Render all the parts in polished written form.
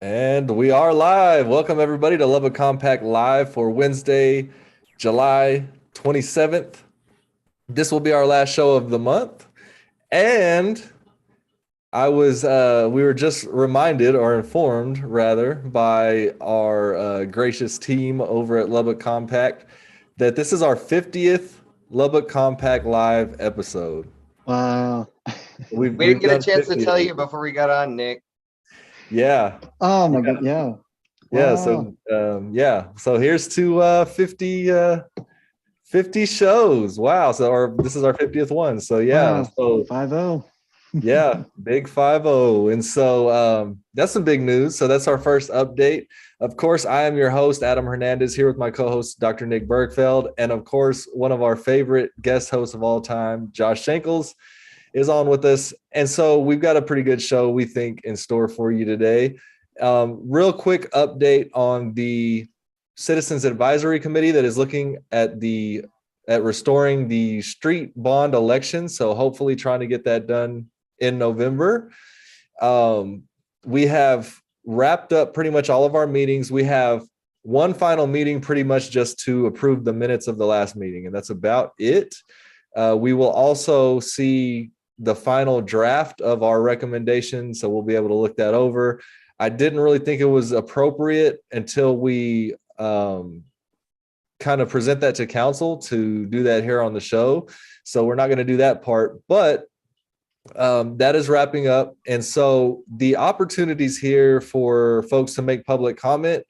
And we are live. Welcome everybody to Lubbock Compact Live for Wednesday, July 27th. This will be our last show of the month. And we were just reminded or informed rather by our gracious team over at Lubbock Compact that this is our 50th Lubbock Compact Live episode. Wow. We've We didn't get a done chance to 50 tell of you these. before we got on, Nick. Yeah. Oh my God. Yeah. Yeah. Wow. So here's to 50 shows. Wow. This is our 50th one. So yeah. Wow. So 5-0. yeah, big 5-0. And so that's some big news. So that's our first update. Of course, I am your host, Adam Hernandez, here with my co-host, Dr. Nick Bergfeld. And of course, one of our favorite guest hosts of all time, Josh Shankles, is on with us. And so we've got a pretty good show, we think, in store for you today. Real quick update on the Citizens Advisory Committee that is looking at restoring the street bond election. So hopefully trying to get that done in November. We have wrapped up pretty much all of our meetings. We have one final meeting pretty much just to approve the minutes of the last meeting, and that's about it. We will also see the final draft of our recommendation, so we'll be able to look that over. I didn't really think it was appropriate until we kind of present that to council to do that here on the show. So we're not going to do that part, but that is wrapping up. And so the opportunities here for folks to make public comment,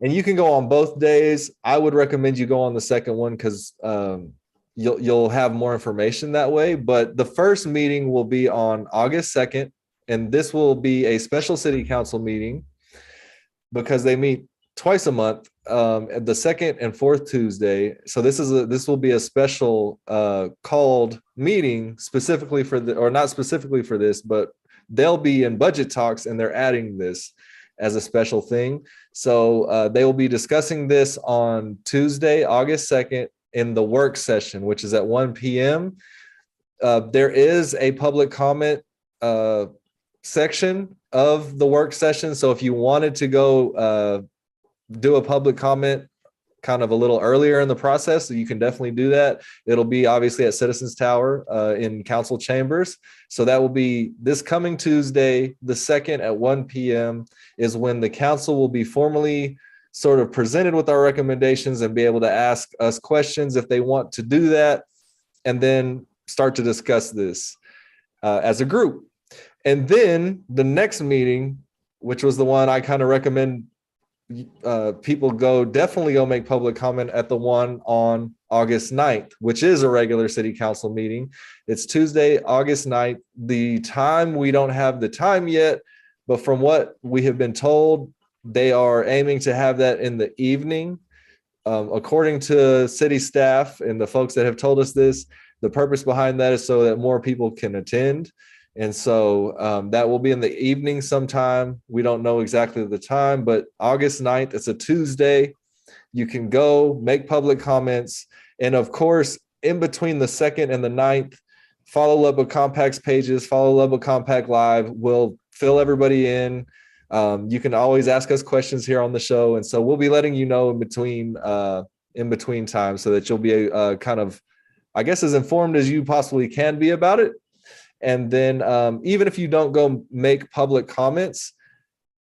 and you can go on both days. I would recommend you go on the second one because you'll have more information that way. But the first meeting will be on August 2nd, and this will be a special city council meeting because they meet twice a month, at the second and fourth Tuesday. So this will be a special called meeting specifically not specifically for this, but they'll be in budget talks and they're adding this as a special thing. So they will be discussing this on Tuesday, August 2nd in the work session, which is at 1 p.m. There is a public comment section of the work session. So if you wanted to go do a public comment kind of a little earlier in the process, so you can definitely do that. It'll be obviously at Citizens Tower in council chambers. So that will be this coming Tuesday, the 2nd at 1 p.m. is when the council will be formally sort of presented with our recommendations and be able to ask us questions if they want to do that, and then start to discuss this as a group. And then the next meeting, which was the one I kind of recommend people definitely go make public comment at, the one on August 9th, which is a regular city council meeting. It's Tuesday, August 9th. The time, we don't have the time yet, but from what we have been told, they are aiming to have that in the evening. According to city staff and the folks that have told us this, the purpose behind that is so that more people can attend. And so that will be in the evening sometime. We don't know exactly the time, but August 9th, it's a Tuesday. You can go make public comments. And of course, in between the 2nd and the 9th, follow Lubbock Compact's pages, follow Lubbock Compact Live. We'll fill everybody in. You can always ask us questions here on the show. And so we'll be letting you know in between time so that you'll be kind of, I guess, as informed as you possibly can be about it. And then even if you don't go make public comments,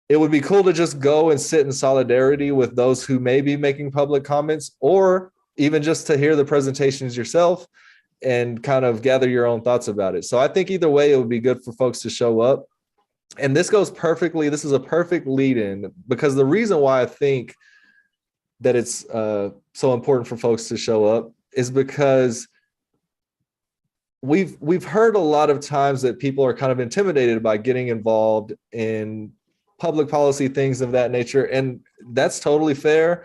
it would be cool to just go and sit in solidarity with those who may be making public comments, or even just to hear the presentations yourself and kind of gather your own thoughts about it. So I think either way, it would be good for folks to show up. And this goes perfectly. This is a perfect lead in, because the reason why I think that it's so important for folks to show up is because we've heard a lot of times that people are kind of intimidated by getting involved in public policy, things of that nature. And that's totally fair.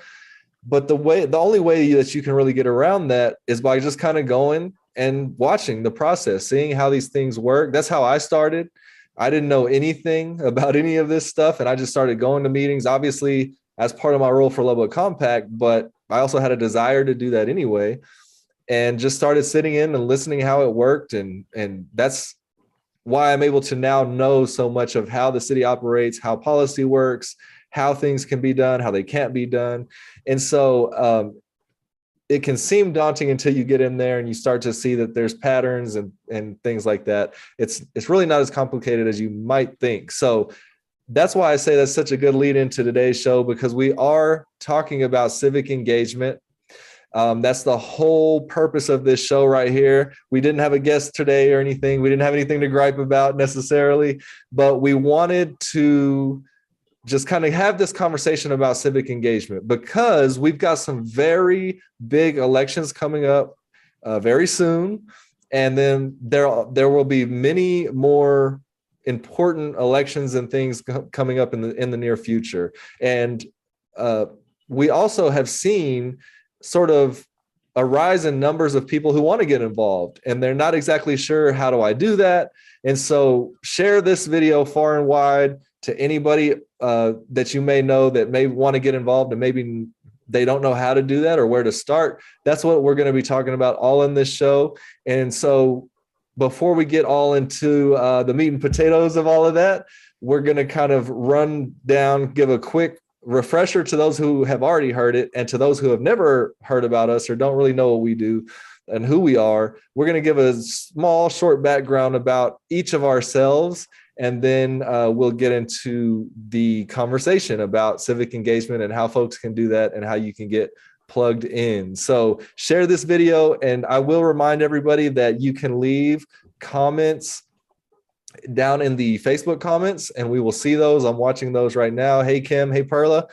But the only way that you can really get around that is by just kind of going and watching the process, seeing how these things work. That's how I started. I didn't know anything about any of this stuff, and I just started going to meetings, obviously as part of my role for Lubbock Compact, but I also had a desire to do that anyway, and just started sitting in and listening how it worked. And that's why I'm able to now know so much of how the city operates, how policy works, how things can be done, how they can't be done. And so it can seem daunting until you get in there and you start to see that there's patterns and things like that. It's really not as complicated as you might think. So that's why I say that's such a good lead into today's show, because we are talking about civic engagement. That's the whole purpose of this show right here. We didn't have a guest today or anything. We didn't have anything to gripe about necessarily, but we wanted to just kind of have this conversation about civic engagement, because we've got some very big elections coming up very soon. And then there will be many more important elections and things coming up in the near future. And we also have seen sort of a rise in numbers of people who want to get involved, and they're not exactly sure, how do I do that? And so share this video far and wide to anybody that you may know that may want to get involved, and maybe they don't know how to do that or where to start. That's what we're going to be talking about all in this show. And so before we get all into the meat and potatoes of all of that, we're going to kind of run down, give a quick refresher to those who have already heard it, and to those who have never heard about us or don't really know what we do and who we are. We're going to give a small, short background about each of ourselves, and then we'll get into the conversation about civic engagement and how folks can do that and how you can get plugged in. So share this video, and I will remind everybody that you can leave comments down in the Facebook comments, and we will see those. I'm watching those right now. Hey, Kim. Hey, Perla.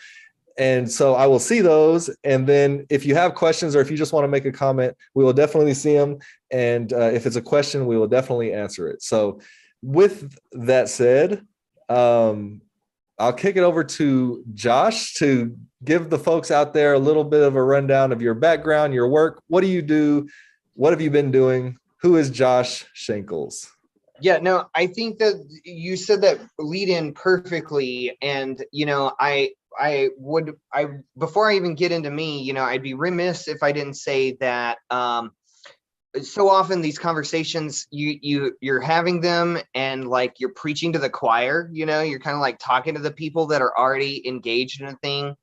And so I will see those. And then if you have questions, or if you just want to make a comment, we will definitely see them. And if it's a question, we will definitely answer it. So with that said, I'll kick it over to Josh to give the folks out there a little bit of a rundown of your background, your work. What do you do? What have you been doing? Who is Josh Shankles? Yeah, no, I think that you said that lead in perfectly. And, before I even get into me, I'd be remiss if I didn't say that so often these conversations, you're having them and like you're preaching to the choir, you're kind of like talking to the people that are already engaged in a thing.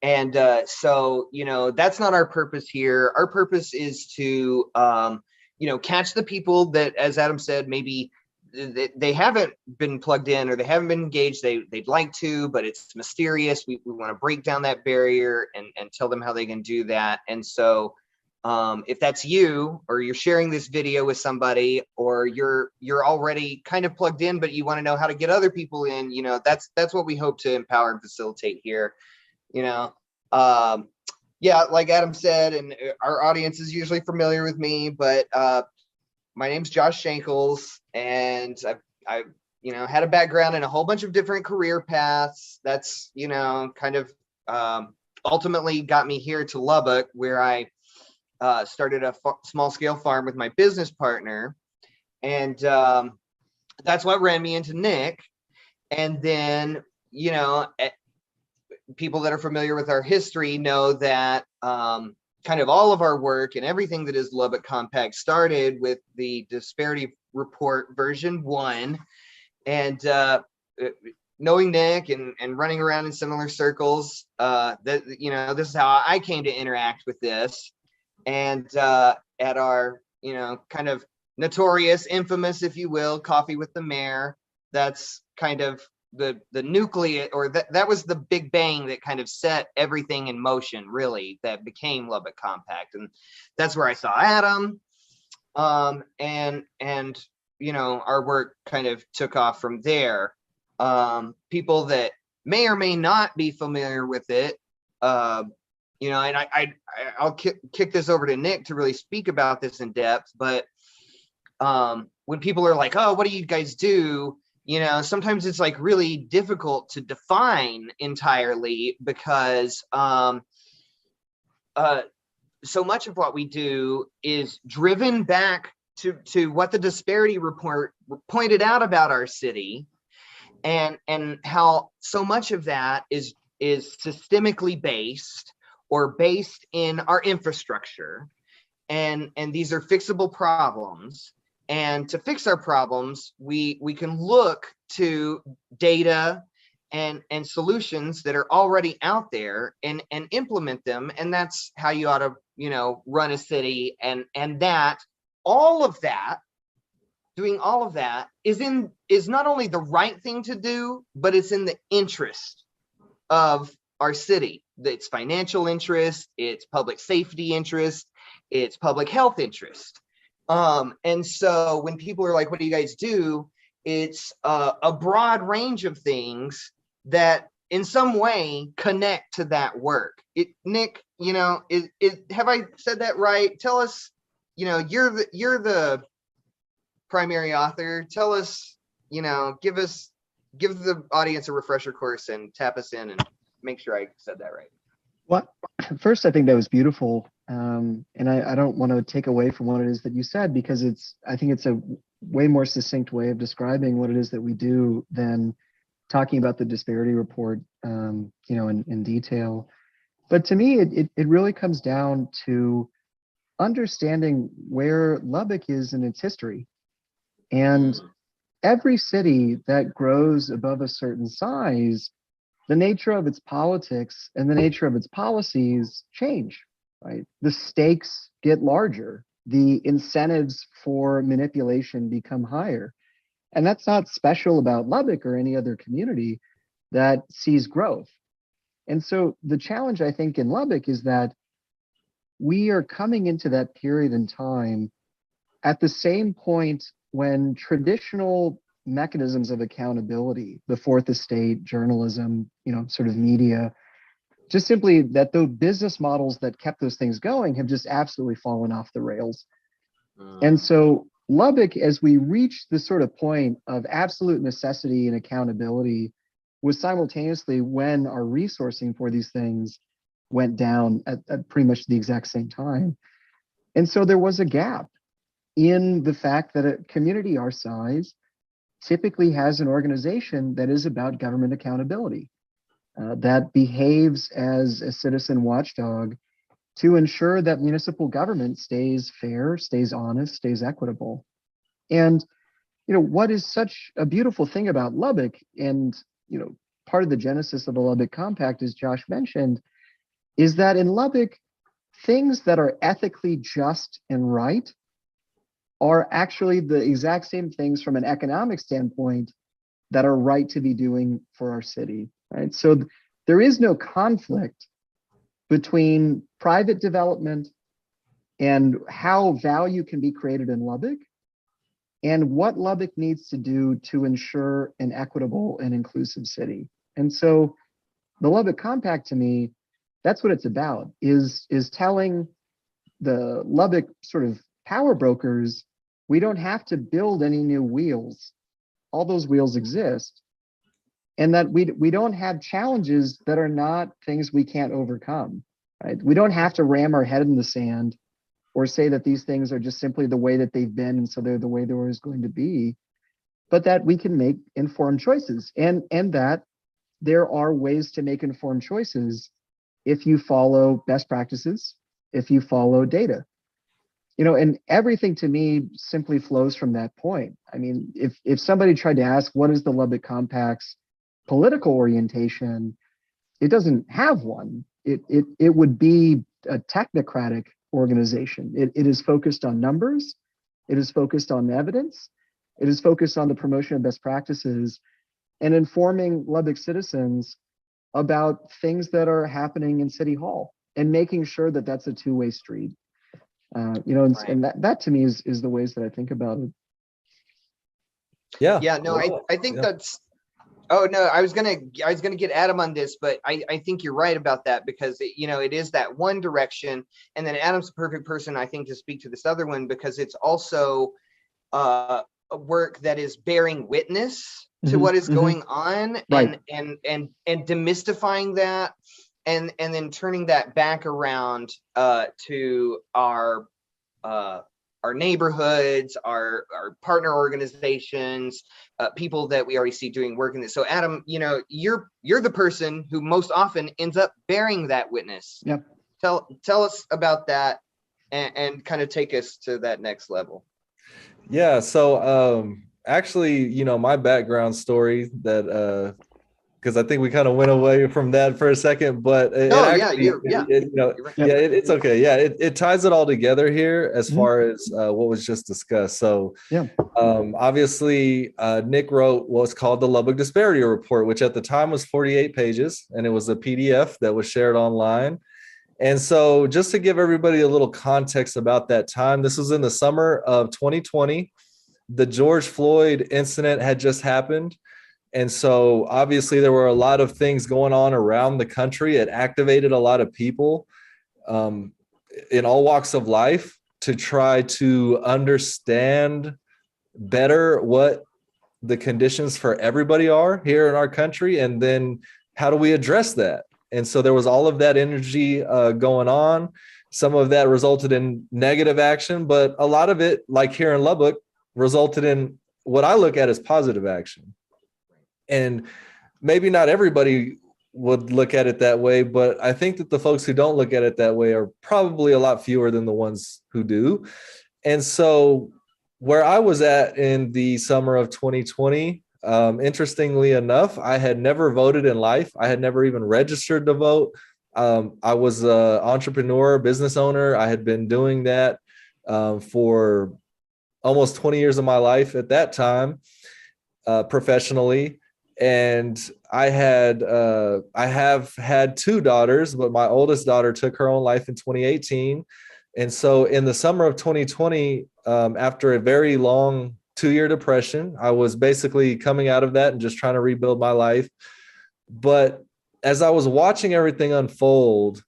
And so, that's not our purpose here. Our purpose is to, catch the people that, as Adam said, maybe they haven't been plugged in or they haven't been engaged. They'd like to, but it's mysterious. We want to break down that barrier and tell them how they can do that. And so if that's you, or you're sharing this video with somebody, or you're already kind of plugged in, but you want to know how to get other people in, that's what we hope to empower and facilitate here. Yeah, like Adam said, and our audience is usually familiar with me, but my name's Josh Shankles, and I've had a background in a whole bunch of different career paths. That's kind of ultimately got me here to Lubbock, where I started a small scale farm with my business partner, and that's what ran me into Nick. And then people that are familiar with our history know that kind of all of our work and everything that is Lubbock Compact started with the Disparity Report version 1. And knowing Nick and running around in similar circles, this is how I came to interact with this. And at our, kind of notorious, infamous, if you will, Coffee with the Mayor, that's kind of the nucleus, or that was the big bang that kind of set everything in motion, really, that became Lubbock Compact. And that's where I saw Adam, and our work kind of took off from there. People that may or may not be familiar with it, and I'll kick this over to Nick to really speak about this in depth. But when people are like, oh, what do you guys do? Sometimes it's like really difficult to define entirely, because so much of what we do is driven back to what the Disparity Report pointed out about our city, and how so much of that is systemically based, or based in our infrastructure, and these are fixable problems. And to fix our problems, we can look to data and solutions that are already out there and implement them. And that's how you ought to, run a city. And that all of that, doing all of that is not only the right thing to do, but it's in the interest of our city. It's financial interest, it's public safety interest, it's public health interest. And so when people are like, what do you guys do? It's a broad range of things that in some way connect to that work. Nick, have I said that right? Tell us, you're the primary author. Tell us, give the audience a refresher course and tap us in and make sure I said that right. Well, first, I think that was beautiful. And I don't want to take away from what it is that you said, because I think it's a way more succinct way of describing what it is that we do than talking about the disparity report, in detail. But to me, it really comes down to understanding where Lubbock is in its history. And every city that grows above a certain size, the nature of its politics and the nature of its policies change, right? The stakes get larger. The incentives for manipulation become higher. And that's not special about Lubbock or any other community that sees growth. And so the challenge, I think, in Lubbock is that we are coming into that period in time at the same point when traditional mechanisms of accountability, the fourth estate, journalism, sort of media, just simply that those business models that kept those things going have just absolutely fallen off the rails. And so Lubbock, as we reach this sort of point of absolute necessity and accountability, was simultaneously when our resourcing for these things went down at pretty much the exact same time. And so there was a gap in the fact that a community our size typically has an organization that is about government accountability, that behaves as a citizen watchdog to ensure that municipal government stays fair, stays honest, stays equitable. And, what is such a beautiful thing about Lubbock, and, part of the genesis of the Lubbock Compact, as Josh mentioned, is that in Lubbock, things that are ethically just and right are actually the exact same things from an economic standpoint that are right to be doing for our city, right? So there is no conflict between private development and how value can be created in Lubbock and what Lubbock needs to do to ensure an equitable and inclusive city. And so the Lubbock Compact, to me, that's what it's about, is telling the Lubbock sort of power brokers, we don't have to build any new wheels. All those wheels exist. And that we don't have challenges that are not things we can't overcome, right? We don't have to ram our head in the sand or say that these things are just simply the way that they've been and so they're the way they're always going to be, but that we can make informed choices, and that there are ways to make informed choices if you follow best practices, if you follow data. And everything to me simply flows from that point. I mean, if somebody tried to ask what is the Lubbock Compact's political orientation, it doesn't have one. It would be a technocratic organization. It is focused on numbers. It is focused on evidence. It is focused on the promotion of best practices and informing Lubbock citizens about things that are happening in City Hall and making sure that that's a two-way street. Right. And that to me is the ways that I think about it. Yeah. Yeah, no, I think yeah. that's, oh no, I was gonna get Adam on this, but I think you're right about that, because it is that one direction, and then Adam's the perfect person, I think, to speak to this other one, because it's also a work that is bearing witness to what is going on, Right. and demystifying that, and then turning that back around to our neighborhoods, our partner organizations, people that we already see doing work in this. So Adam, you're the person who most often ends up bearing that witness. Yep. Tell us about that, and kind of take us to that next level. Yeah. So actually, my background story that because I think we kind of went away from that for a second, but it Oh yeah, actually, you're right. Yep. it's okay. Yeah, it ties it all together here as Mhm. far as what was just discussed. So Yeah. obviously, Nick wrote what's called the Lubbock Disparity Report, which at the time was 48 pages, and it was a PDF that was shared online. And so, just to give everybody a little context about that time, this was in the summer of 2020. The George Floyd incident had just happened. And so, obviously, there were a lot of things going on around the country. It activated a lot of people um, in all walks of life to try to understand better what the conditions for everybody are here in our country, and then how do we address that. And so there was all of that energy going on. Some of that resulted in negative action, but a lot of it, like here in Lubbock, resulted in what I look at as positive action. And maybe not everybody would look at it that way, but I think that the folks who don't look at it that way are probably a lot fewer than the ones who do. And so, where I was at in the summer of 2020, interestingly enough, I had never voted in life. I had never even registered to vote. I was an entrepreneur, business owner. I had been doing that for almost 20 years of my life at that time, professionally. And I have had two daughters, but my oldest daughter took her own life in 2018. And so in the summer of 2020, after a very long 2-year depression, I was basically coming out of that and just trying to rebuild my life. But as I was watching everything unfold,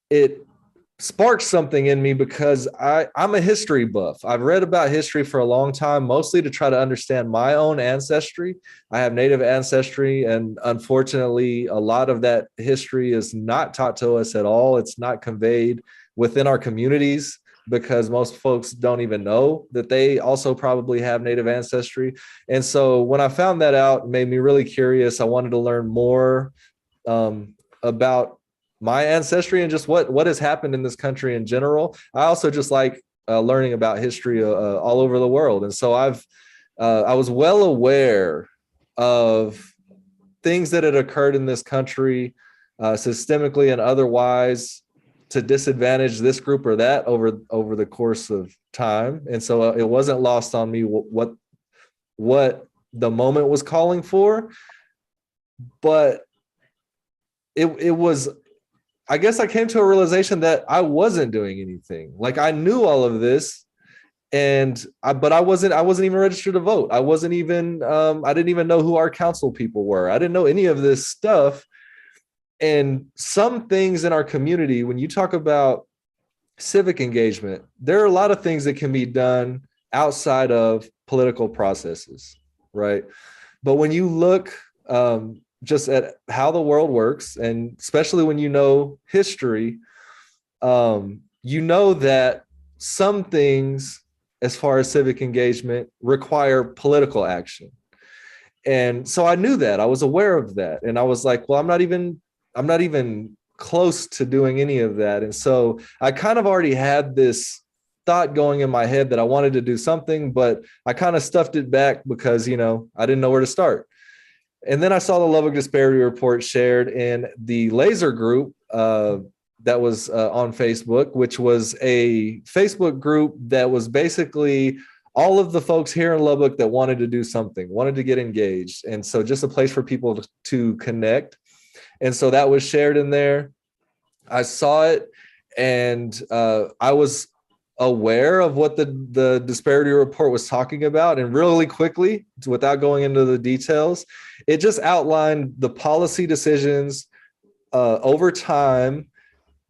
it sparked something in me because I'm a history buff. I've read about history for a long time, mostly to try to understand my own ancestry. I have Native ancestry, and unfortunately, a lot of that history is not taught to us at all. It's not conveyed within our communities because most folks don't even know that they also probably have Native ancestry. And so when I found that out, it made me really curious. I wanted to learn more about my ancestry and just what has happened in this country in general. I also just like learning about history all over the world, and so I was well aware of things that had occurred in this country, systemically and otherwise, to disadvantage this group or that over the course of time. And so it wasn't lost on me what the moment was calling for, but it was, I guess I came to a realization that I wasn't doing anything. Like I knew all of this, but I wasn't even registered to vote. I wasn't even I didn't even know who our council people were. I didn't know any of this stuff. And some things in our community, when you talk about civic engagement, there are a lot of things that can be done outside of political processes, right? But when you look just at how the world works, and especially when you know history, you know that some things, as far as civic engagement, require political action. And so I knew that. I was aware of that. And I was like, well, I'm not even close to doing any of that. And so I kind of already had this thought going in my head that I wanted to do something, but I kind of stuffed it back because, I didn't know where to start. And then I saw the Lubbock Disparity Report shared in the Laser group that was on Facebook, which was a Facebook group that was basically all of the folks here in Lubbock that wanted to do something, wanted to get engaged. And so just a place for people to connect. And so that was shared in there. I saw it, and I was aware of what the disparity report was talking about. And really quickly, without going into the details, it just outlined the policy decisions over time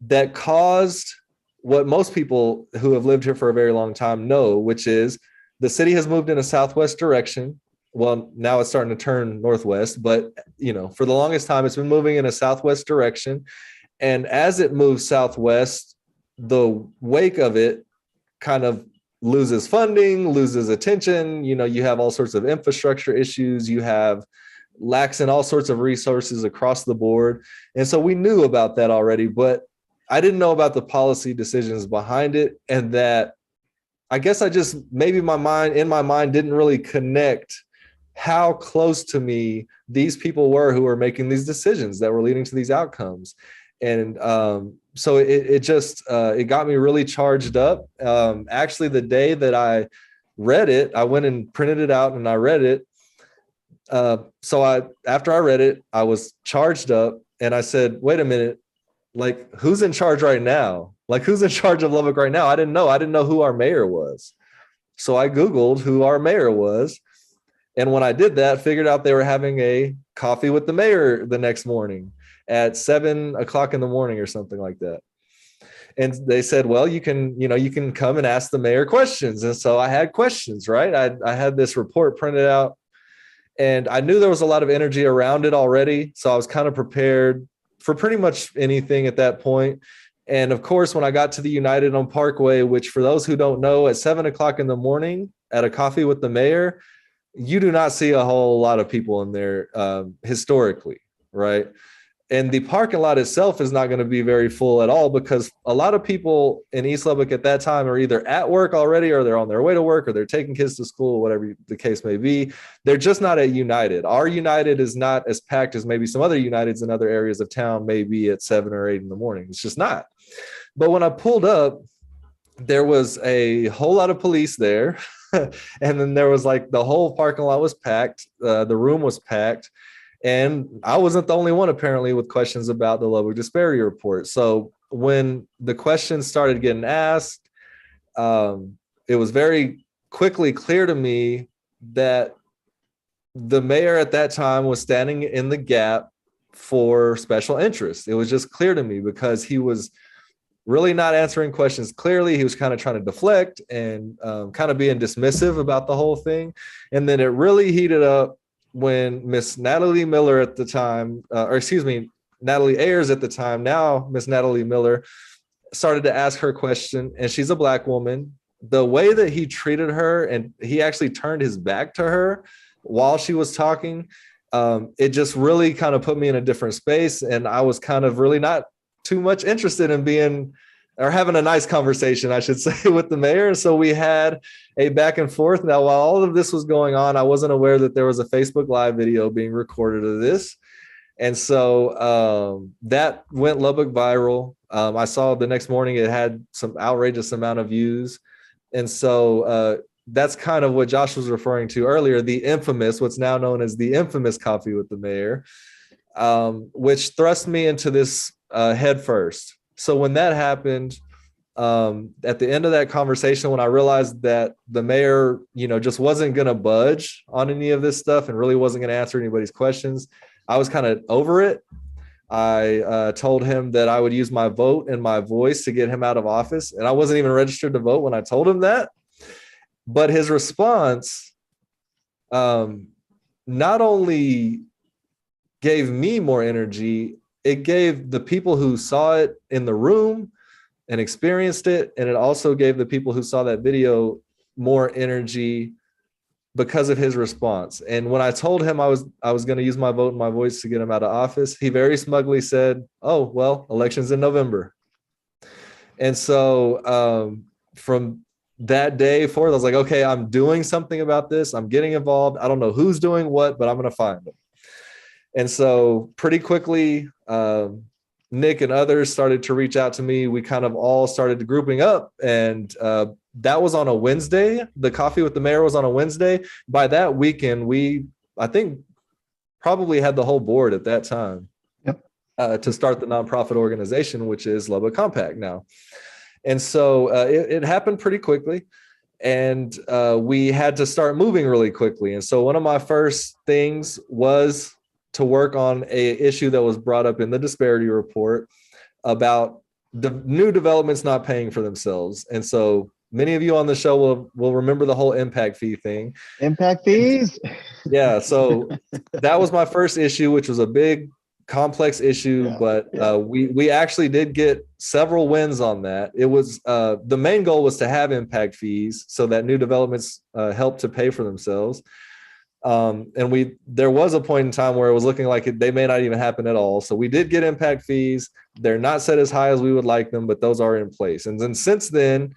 that caused what most people who have lived here for a very long time know, which is the city has moved in a southwest direction. Well, now it's starting to turn northwest, but for the longest time, it's been moving in a southwest direction. And as it moves southwest, the wake of it kind of loses funding, loses attention. You have all sorts of infrastructure issues. You have lacks in all sorts of resources across the board. And so we knew about that already, but I didn't know about the policy decisions behind it, and that I guess I just, maybe my mind didn't really connect how close to me these people were who were making these decisions that were leading to these outcomes. And so it just, it got me really charged up. Actually, the day that I read it, I went and printed it out and I read it. After I read it, I was charged up and I said, wait a minute, like, who's in charge right now? Like, who's in charge of Lubbock right now? I didn't know who our mayor was. So I Googled who our mayor was. And when I did that, figured out they were having a coffee with the mayor the next morning at 7:00 in the morning or something like that. And they said, well, you can come and ask the mayor questions. And so I had questions, right? I had this report printed out and I knew there was a lot of energy around it already. So I was kind of prepared for pretty much anything at that point. And of course, when I got to the United on Parkway, which for those who don't know, at 7:00 in the morning at a coffee with the mayor, you do not see a whole lot of people in there historically, right? And the parking lot itself is not going to be very full at all because a lot of people in East Lubbock at that time are either at work already or they're on their way to work or they're taking kids to school, whatever the case may be. They're just not at United. Our United is not as packed as maybe some other Uniteds in other areas of town may be at 7 or 8 in the morning. It's just not. But when I pulled up, there was a whole lot of police there. And then there was like the whole parking lot was packed. The room was packed. And I wasn't the only one apparently with questions about the Lubbock disparity report. So when the questions started getting asked, it was very quickly clear to me that the mayor at that time was standing in the gap for special interest. It was just clear to me because he was really not answering questions clearly. He was kind of trying to deflect and kind of being dismissive about the whole thing. And then it really heated up when Miss Natalie Miller at the time, Natalie Ayers at the time, now Miss Natalie Miller, started to ask her question, and she's a Black woman. The way that he treated her, and he actually turned his back to her while she was talking, it just really kind of put me in a different space. And I was kind of really not too much interested in being or having a nice conversation, I should say, with the mayor. So we had a back and forth. Now, while all of this was going on, I wasn't aware that there was a Facebook Live video being recorded of this. And so that went Lubbock viral. I saw the next morning it had some outrageous amount of views. And so that's kind of what Josh was referring to earlier, the infamous, what's now known as the infamous coffee with the mayor, which thrust me into this head first. So when that happened, at the end of that conversation, when I realized that the mayor, just wasn't going to budge on any of this stuff and really wasn't going to answer anybody's questions, I was kind of over it. I told him that I would use my vote and my voice to get him out of office. And I wasn't even registered to vote when I told him that. But his response not only gave me more energy, it gave the people who saw it in the room and experienced it, and it also gave the people who saw that video more energy because of his response. And when I told him I was going to use my vote and my voice to get him out of office, he very smugly said, "Oh, well, election's in November." And so from that day forward, I was like, okay, I'm doing something about this. I'm getting involved. I don't know who's doing what, but I'm going to find them. And so pretty quickly, Nick and others started to reach out to me. We kind of all started grouping up, and that was on a Wednesday. The coffee with the mayor was on a Wednesday. By that weekend, I think probably had the whole board at that time. Yep. To start the nonprofit organization, which is Lubbock Compact now. And so it happened pretty quickly, and we had to start moving really quickly. And so one of my first things was to work on a issue that was brought up in the disparity report about the new developments not paying for themselves. And so many of you on the show will remember the whole impact fee thing. Impact fees. Yeah. So that was my first issue, which was a big, complex issue, but we actually did get several wins on that. It was the main goal was to have impact fees so that new developments help to pay for themselves. And there was a point in time where it was looking like they may not even happen at all. So we did get impact fees. They're not set as high as we would like them, but those are in place. And then since then,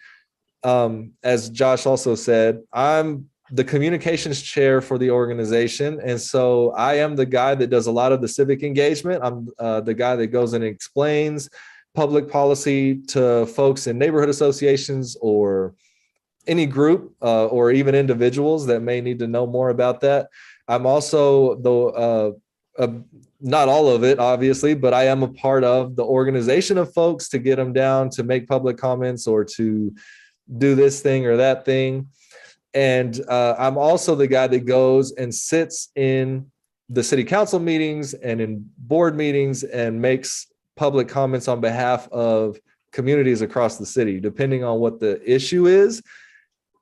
as Josh also said, I'm the communications chair for the organization. And so I am the guy that does a lot of the civic engagement. I'm the guy that goes and explains public policy to folks in neighborhood associations or any group or even individuals that may need to know more about that. I'm also not all of it, obviously, but I am a part of the organization of folks to get them down to make public comments or to do this thing or that thing. And I'm also the guy that goes and sits in the city council meetings and in board meetings and makes public comments on behalf of communities across the city, depending on what the issue is.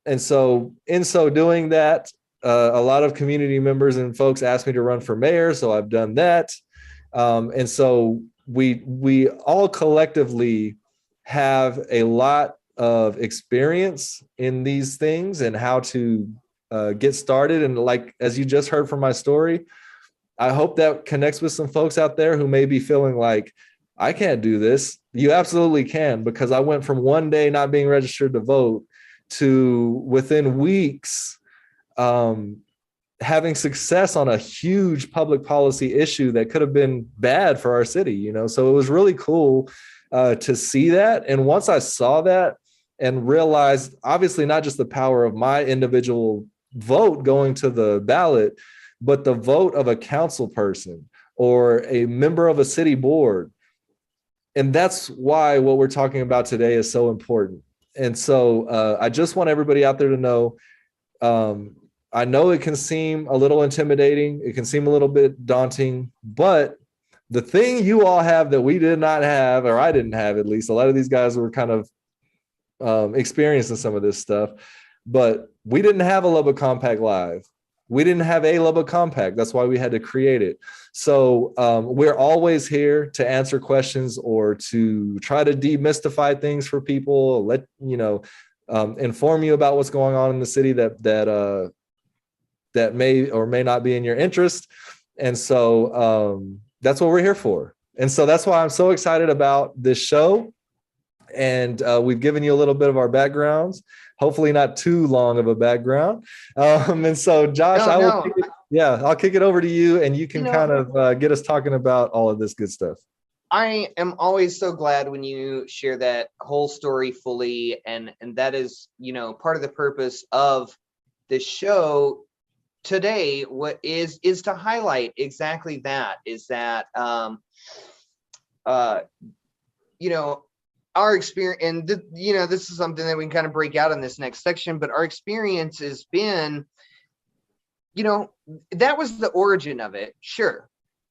And so in so doing that, a lot of community members and folks asked me to run for mayor, so I've done that. And so we all collectively have a lot of experience in these things and how to get started. And like, as you just heard from my story, I hope that connects with some folks out there who may be feeling like, I can't do this. You absolutely can, because I went from one day not being registered to vote to within weeks having success on a huge public policy issue that could have been bad for our city, you know? So it was really cool to see that. And once I saw that and realized, obviously, not just the power of my individual vote going to the ballot, but the vote of a council person or a member of a city board. And that's why what we're talking about today is so important. And so I just want everybody out there to know, I know it can seem a little intimidating. It can seem a little bit daunting, but the thing you all have that we did not have, or I didn't have, at least a lot of these guys were kind of experiencing some of this stuff, but we didn't have a Lubbock Compact Live. We didn't have a Lubbock Compact. That's why we had to create it. So we're always here to answer questions or to try to demystify things for people, let you know, inform you about what's going on in the city that may or may not be in your interest. And so that's what we're here for. And so that's why I'm so excited about this show. And we've given you a little bit of our backgrounds, hopefully not too long of a background. And so Josh, I'll kick it over to you, and you can kind of get us talking about all of this good stuff. I am always so glad when you share that whole story fully. And that is, you know, part of the purpose of this show today. What is to highlight exactly that, is that, you know, our experience, and you know, this is something that we can kind of break out in this next section, but our experience has been, you know, that was the origin of it, sure.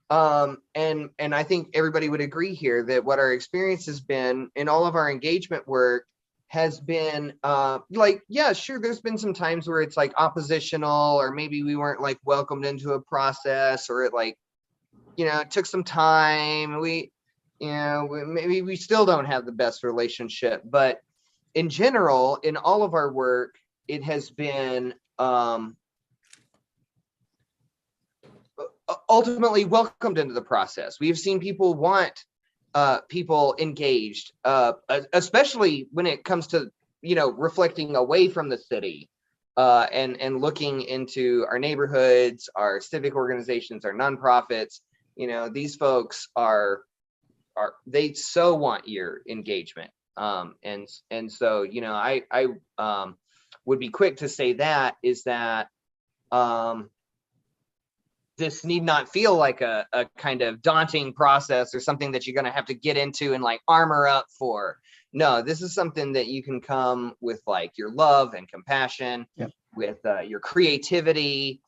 And I think everybody would agree here that what our experience has been in all of our engagement work has been like, yeah, sure, there's been some times where it's like oppositional, or maybe we weren't like welcomed into a process, or it like, you know, it took some time. Maybe we still don't have the best relationship, but in general, in all of our work, it has been ultimately welcomed into the process. We've seen people want people engaged, especially when it comes to, you know, reflecting away from the city and looking into our neighborhoods, our civic organizations, our nonprofits. You know, these folks they so want your engagement. And so, you know, I would be quick to say that this need not feel like a kind of daunting process or something that you're going to have to get into and like armor up for. No, this is something that you can come with like your love and compassion, with your creativity.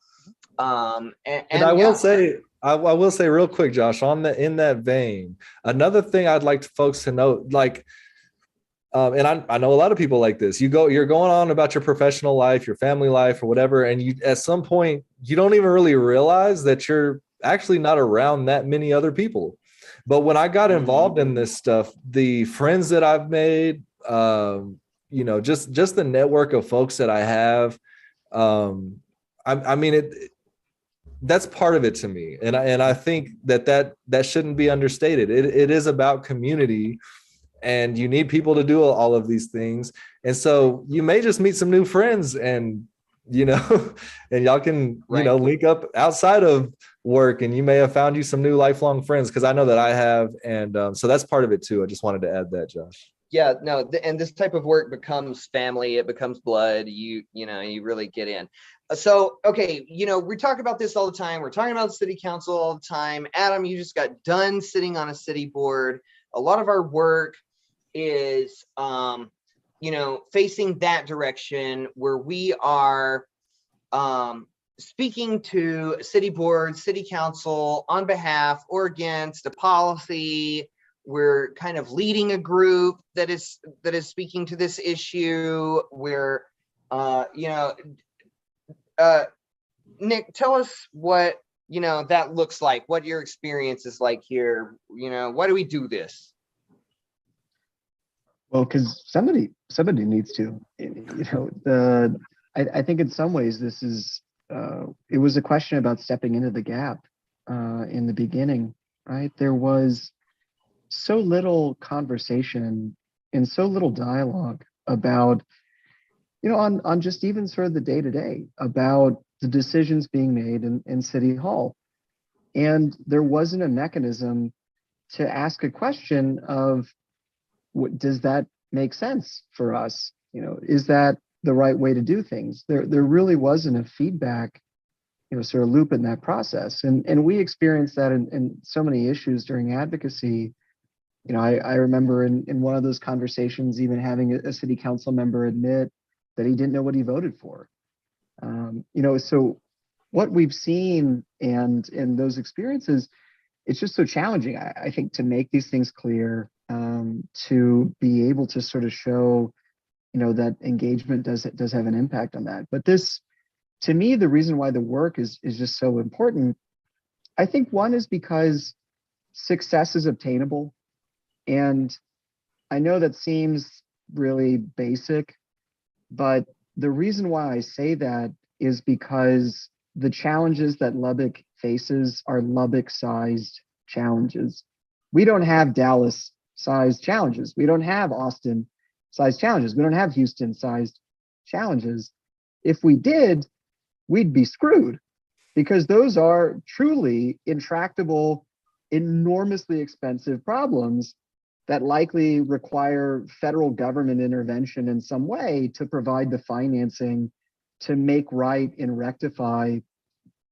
And I will say, I will say real quick, Josh, in that vein, another thing I'd like folks to know, like, and I know a lot of people like this. You're going on about your professional life, your family life, or whatever, and you at some point you don't even really realize that you're actually not around that many other people. But when I got involved in this stuff, the friends that I've made, you know, just the network of folks that I have, I mean, that's part of it to me, and I think that shouldn't be understated. It is about community. and you need people to do all of these things. And so you may just meet some new friends, and and y'all can Right. link up outside of work, and you may have found you some new lifelong friends, because I know that I have. And so that's part of it too. I just wanted to add that, Josh. Yeah, no, and this type of work becomes family, it becomes blood. You really get in. So, okay, we talk about this all the time. We're talking about the city council all the time. Adam, you just got done sitting on a city board. A lot of our work is, facing that direction, where we are speaking to city board, city council on behalf or against a policy. We're kind of leading a group that is speaking to this issue. We're, Nick, tell us what that looks like. What your experience is like here. Why do we do this? Well, because somebody needs to. I think in some ways this is it was a question about stepping into the gap in the beginning, right? There was so little conversation and so little dialogue about, on just even sort of the day to day about the decisions being made in City Hall. And there wasn't a mechanism to ask a question of, does that make sense for us? Is that the right way to do things? There really wasn't a feedback, sort of loop in that process. And we experienced that in so many issues during advocacy. I remember in one of those conversations, even having a city council member admit that he didn't know what he voted for. So what we've seen and in those experiences, it's just so challenging, I think, to make these things clear, to be able to sort of show, that engagement does have an impact on that. But this, to me, the reason why the work is just so important, I think one is because success is obtainable. And I know that seems really basic, but the reason why I say that is because the challenges that Lubbock faces are Lubbock-sized challenges. We don't have Dallas-sized challenges. We don't have Austin-sized challenges. We don't have Houston-sized challenges. If we did, we'd be screwed, because those are truly intractable, enormously expensive problems that likely require federal government intervention in some way to provide the financing to make right and rectify,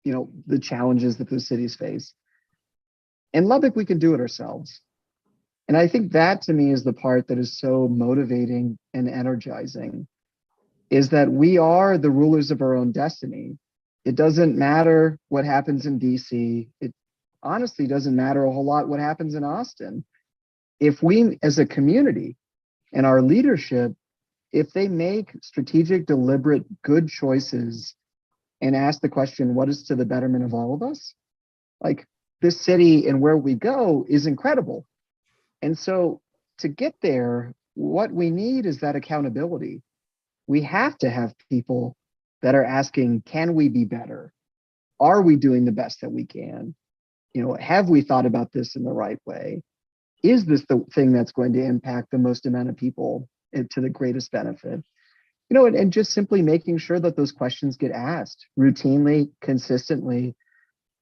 the challenges that the cities face. In Lubbock, we can do it ourselves. And I think that, to me, is the part that is so motivating and energizing, is that we are the rulers of our own destiny. It doesn't matter what happens in DC. It honestly doesn't matter a whole lot what happens in Austin. If we, as a community and our leadership, if they make strategic, deliberate, good choices and ask the question, what is to the betterment of all of us? Like, this city and where we go is incredible. And so to get there, what we need is that accountability. We have to have people that are asking, can we be better? Are we doing the best that we can? Have we thought about this in the right way? Is this the thing that's going to impact the most amount of people to the greatest benefit? And just simply making sure that those questions get asked routinely, consistently,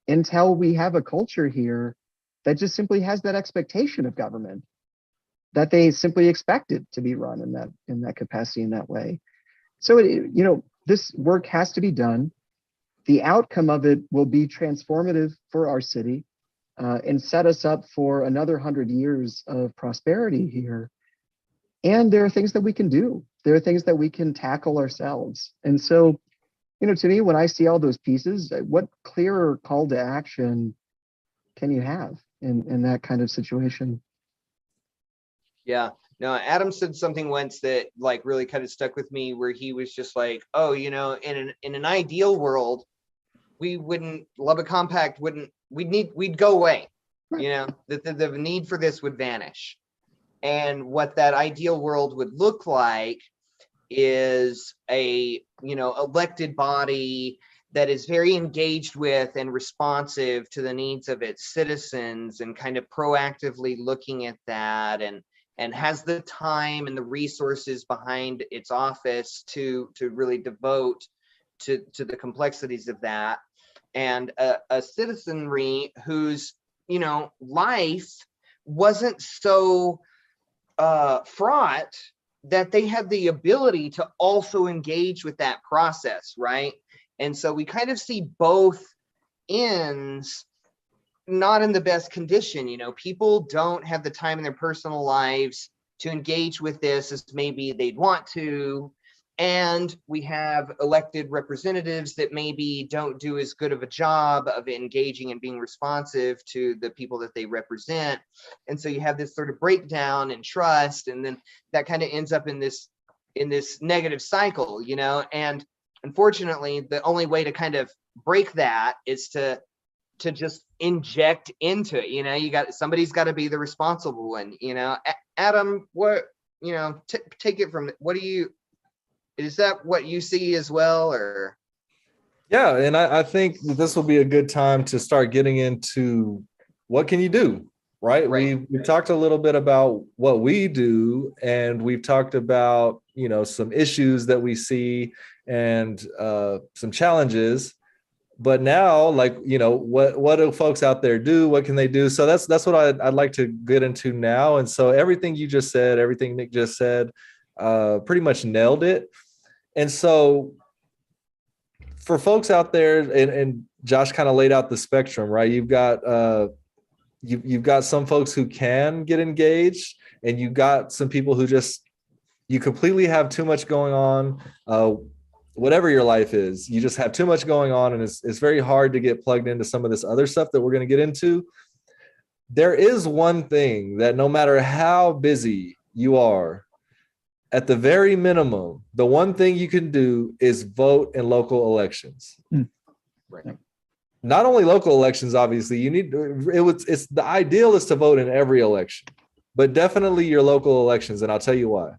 until we have a culture here that just simply has that expectation of government, that they simply expect it to be run in that capacity, in that way. So, this work has to be done. The outcome of it will be transformative for our city, and set us up for another 100 years of prosperity here. And there are things that we can do. There are things that we can tackle ourselves. And so, to me, when I see all those pieces, what clearer call to action can you have in that kind of situation? Yeah. No, Adam said something once that really kind of stuck with me, where he was just like, oh, in an ideal world, Lubbock Compact we'd go away. Right. The need for this would vanish. And what that ideal world would look like is a, elected body that is very engaged with and responsive to the needs of its citizens, and kind of proactively looking at that, and and has the time and the resources behind its office to really devote to the complexities of that, and a citizenry whose, you know, life wasn't so fraught that they had the ability to also engage with that process, right? And so we kind of see both ends not in the best condition. You know, people don't have the time in their personal lives to engage with this as maybe they'd want to. And we have elected representatives that maybe don't do as good of a job of engaging and being responsive to the people that they represent. And so you have this sort of breakdown in trust, and then that kind of ends up in this negative cycle, you know. And unfortunately, the only way to kind of break that is to just inject into it. You know, somebody's got to be the responsible one, you know. Adam, what, you know, take it from, is that what you see as well, or? Yeah, and I think this will be a good time to start getting into what can you do, right? Right. We've talked a little bit about what we do, and we've talked about, you know, some issues that we see and some challenges. But now, like, you know, what do folks out there do? What can they do? So that's what I'd like to get into now. And so everything you just said, everything Nick just said, pretty much nailed it. And so for folks out there, and Josh kind of laid out the spectrum, right? You've got you've got some folks who can get engaged, and you've got some people who just, you completely have too much going on. Whatever your life is, you just have too much going on, and it's very hard to get plugged into some of this other stuff that we're going to get into. There is one thing that no matter how busy you are, at the very minimum, the one thing you can do is vote in local elections. Right. Not only local elections, obviously, it's the ideal is to vote in every election, but definitely your local elections. And I'll tell you why.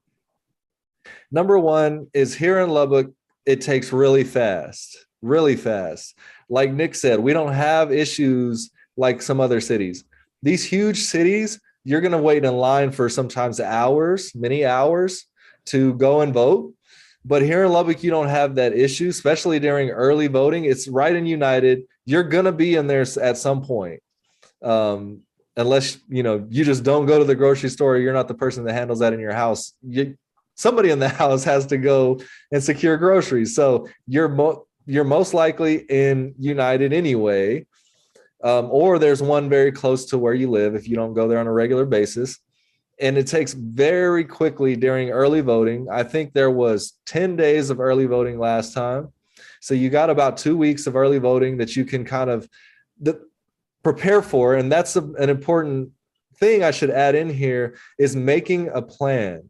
Number one is here in Lubbock, it takes really fast. Like Nick said, we don't have issues like some other cities. These huge cities, you're going to wait in line for sometimes hours, many hours to go and vote. But here in Lubbock, you don't have that issue, especially during early voting. It's right in United. You're going to be in there at some point. Unless, you know, you just don't go to the grocery store. You're not the person that handles that in your house. Somebody in the house has to go and secure groceries. So you're most likely in United anyway. Or there's one very close to where you live if you don't go there on a regular basis. And it takes very quickly during early voting. I think there was 10 days of early voting last time. So you got about 2 weeks of early voting that you can kind of prepare for. And that's an important thing I should add in here, is making a plan.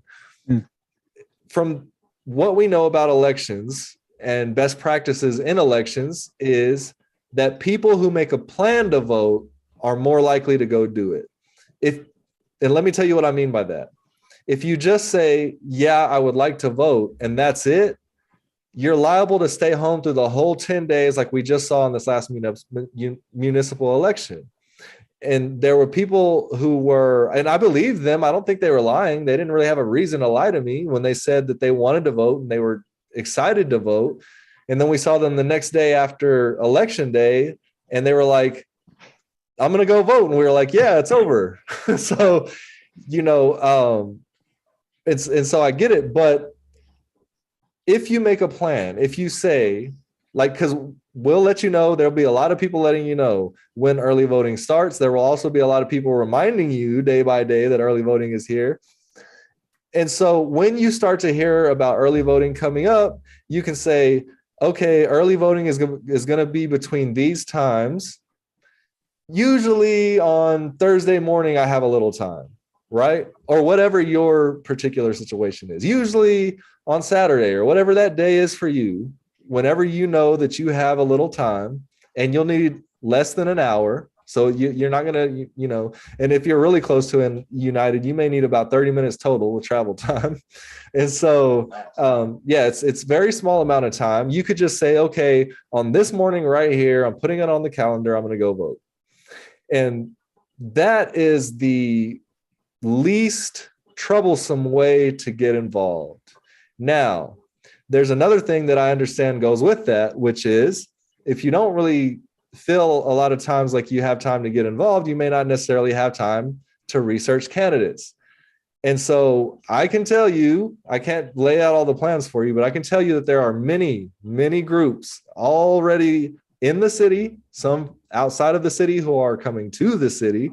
From what we know about elections and best practices in elections is that people who make a plan to vote are more likely to go do it. And let me tell you what I mean by that. If you just say, yeah, I would like to vote, and that's it, you're liable to stay home through the whole 10 days like we just saw in this last municipal election. And there were people who were, and I believe them, I don't think they were lying. They didn't really have a reason to lie to me when they said that they wanted to vote and they were excited to vote. And then we saw them the next day after election day, and they were like, I'm going to go vote. And we were like, yeah, it's over. So, you know, and so I get it. But if you make a plan, if you say, like, because we'll let you know, there'll be a lot of people letting you know when early voting starts. There will also be a lot of people reminding you day by day that early voting is here. And so when you start to hear about early voting coming up, you can say, okay, early voting is going to be between these times. Usually on Thursday morning, I have a little time, right? Or whatever your particular situation is. Usually on Saturday or whatever that day is for you, whenever you know that you have a little time, and you'll need less than an hour. So you're not going to, you know, and if you're really close to United, you may need about 30 minutes total with travel time. And so, yeah, it's very small amount of time. You could just say, okay, on this morning right here, I'm putting it on the calendar, I'm going to go vote. And that is the least troublesome way to get involved. Now, there's another thing that I understand goes with that, which is if you don't really feel a lot of times like you have time to get involved, you may not necessarily have time to research candidates. And so I can tell you, I can't lay out all the plans for you, but I can tell you that there are many, many groups already in the city, some outside of the city who are coming to the city.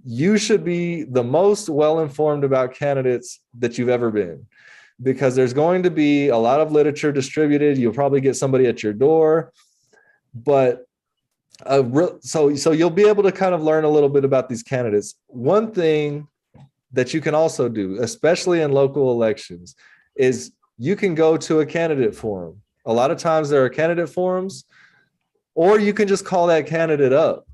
You should be the most well-informed about candidates that you've ever been, because there's going to be a lot of literature distributed. You'll probably get somebody at your door, but so you'll be able to kind of learn a little bit about these candidates. One thing that you can also do, especially in local elections, is you can go to a candidate forum. A lot of times there are candidate forums, or you can just call that candidate up.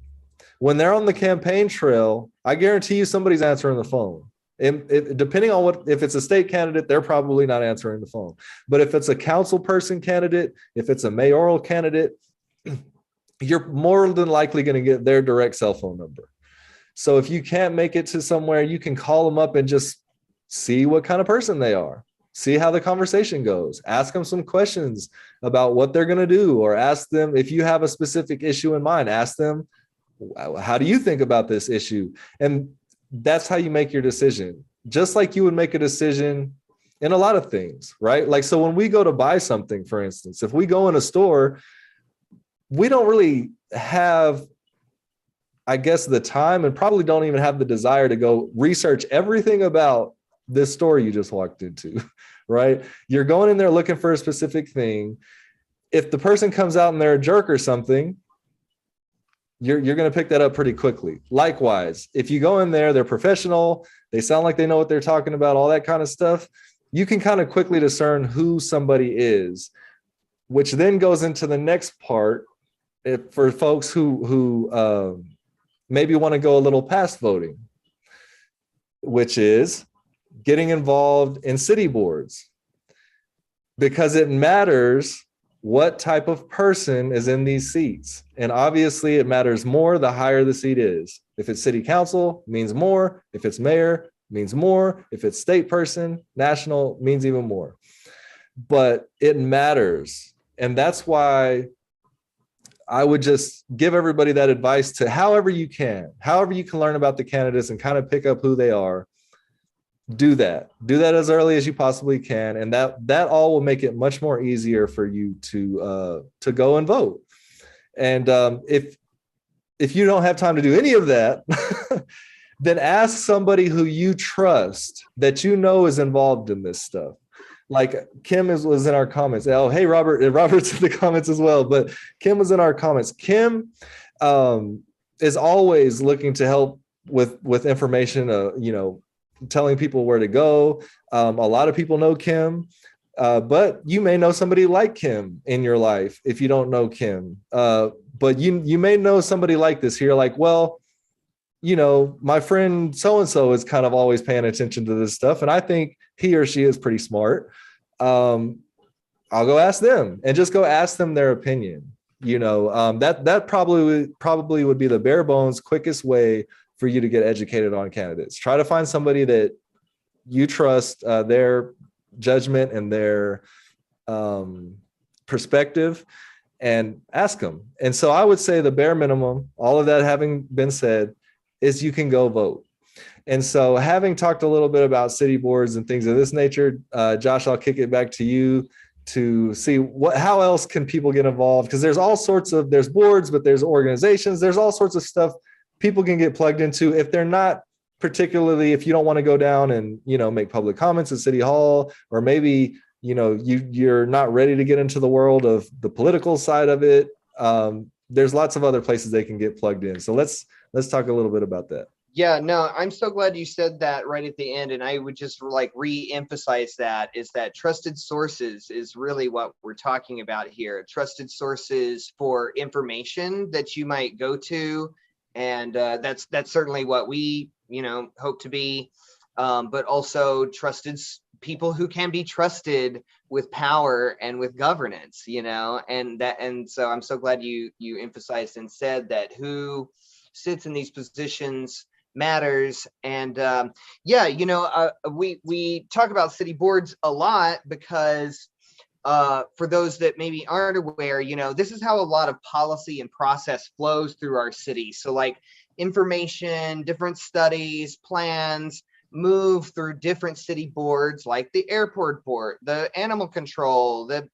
When they're on the campaign trail, I guarantee you somebody's answering the phone. Depending on if it's a state candidate, they're probably not answering the phone. But if it's a council person candidate, if it's a mayoral candidate, you're more than likely going to get their direct cell phone number. So if you can't make it to somewhere, you can call them up and just see what kind of person they are. See how the conversation goes. Ask them some questions about what they're going to do, or ask them if you have a specific issue in mind. Ask them, how do you think about this issue? And that's how you make your decision. Just like you would make a decision in a lot of things, right? Like, so when we go to buy something, for instance, if we go in a store, we don't really have, I guess, the time, and probably don't even have the desire to go research everything about this store you just walked into, right? You're going in there looking for a specific thing. If the person comes out and they're a jerk or something, you're going to pick that up pretty quickly. Likewise, if you go in there, they're professional, they sound like they know what they're talking about, all that kind of stuff, you can kind of quickly discern who somebody is, which then goes into the next part. For folks who maybe want to go a little past voting, which is getting involved in city boards, because it matters what type of person is in these seats. And obviously it matters more the higher the seat is. If it's city council, means more. If it's mayor, means more. If it's state person, national, means even more. But it matters. And that's why I would just give everybody that advice to however you can learn about the candidates and kind of pick up who they are. Do that as early as you possibly can. And that all will make it much more easier for you to go and vote. And if you don't have time to do any of that, then ask somebody who you trust that you know is involved in this stuff. Like Kim was in our comments. Oh, hey, Robert's in the comments as well, but Kim was in our comments. Kim is always looking to help with information, telling people where to go. A lot of people know Kim, but you may know somebody like Kim in your life if you don't know Kim. But you may know somebody like this here, like, well, my friend so-and-so is kind of always paying attention to this stuff, and I think he or she is pretty smart. I'll go ask them, and just go ask them their opinion. That probably would be the bare bones, quickest way for you to get educated on candidates. Try to find somebody that you trust, their judgment and their perspective, and ask them. And so I would say the bare minimum, all of that having been said, is you can go vote. And so having talked a little bit about city boards and things of this nature, Josh, I'll kick it back to you to see how else can people get involved? Because there's all sorts of, there's boards, but there's organizations, there's all sorts of stuff people can get plugged into if they're not particularly, if you don't want to go down and, make public comments at City Hall, or maybe, you're not ready to get into the world of the political side of it. There's lots of other places they can get plugged in. So let's talk a little bit about that. Yeah, no, I'm so glad you said that right at the end. And I would just re-emphasize that trusted sources is really what we're talking about here. Trusted sources for information that you might go to. And that's certainly what we, hope to be, but also trusted people who can be trusted with power and with governance, and so I'm so glad you emphasized and said that who sits in these positions matters. And yeah, we talk about city boards a lot because for those that maybe aren't aware, this is how a lot of policy and process flows through our city. So like information, different studies, plans move through different city boards, like the airport board, the animal control, the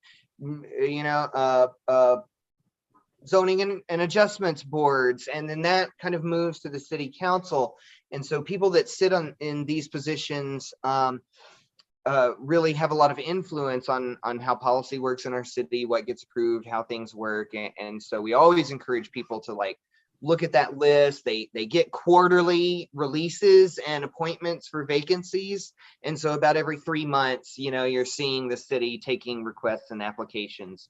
zoning and adjustments boards, and then that kind of moves to the city council. And so people that sit in these positions really have a lot of influence on how policy works in our city, what gets approved, how things work. And so we always encourage people to like look at that list. They get quarterly releases and appointments for vacancies. And so about every 3 months, you're seeing the city taking requests and applications.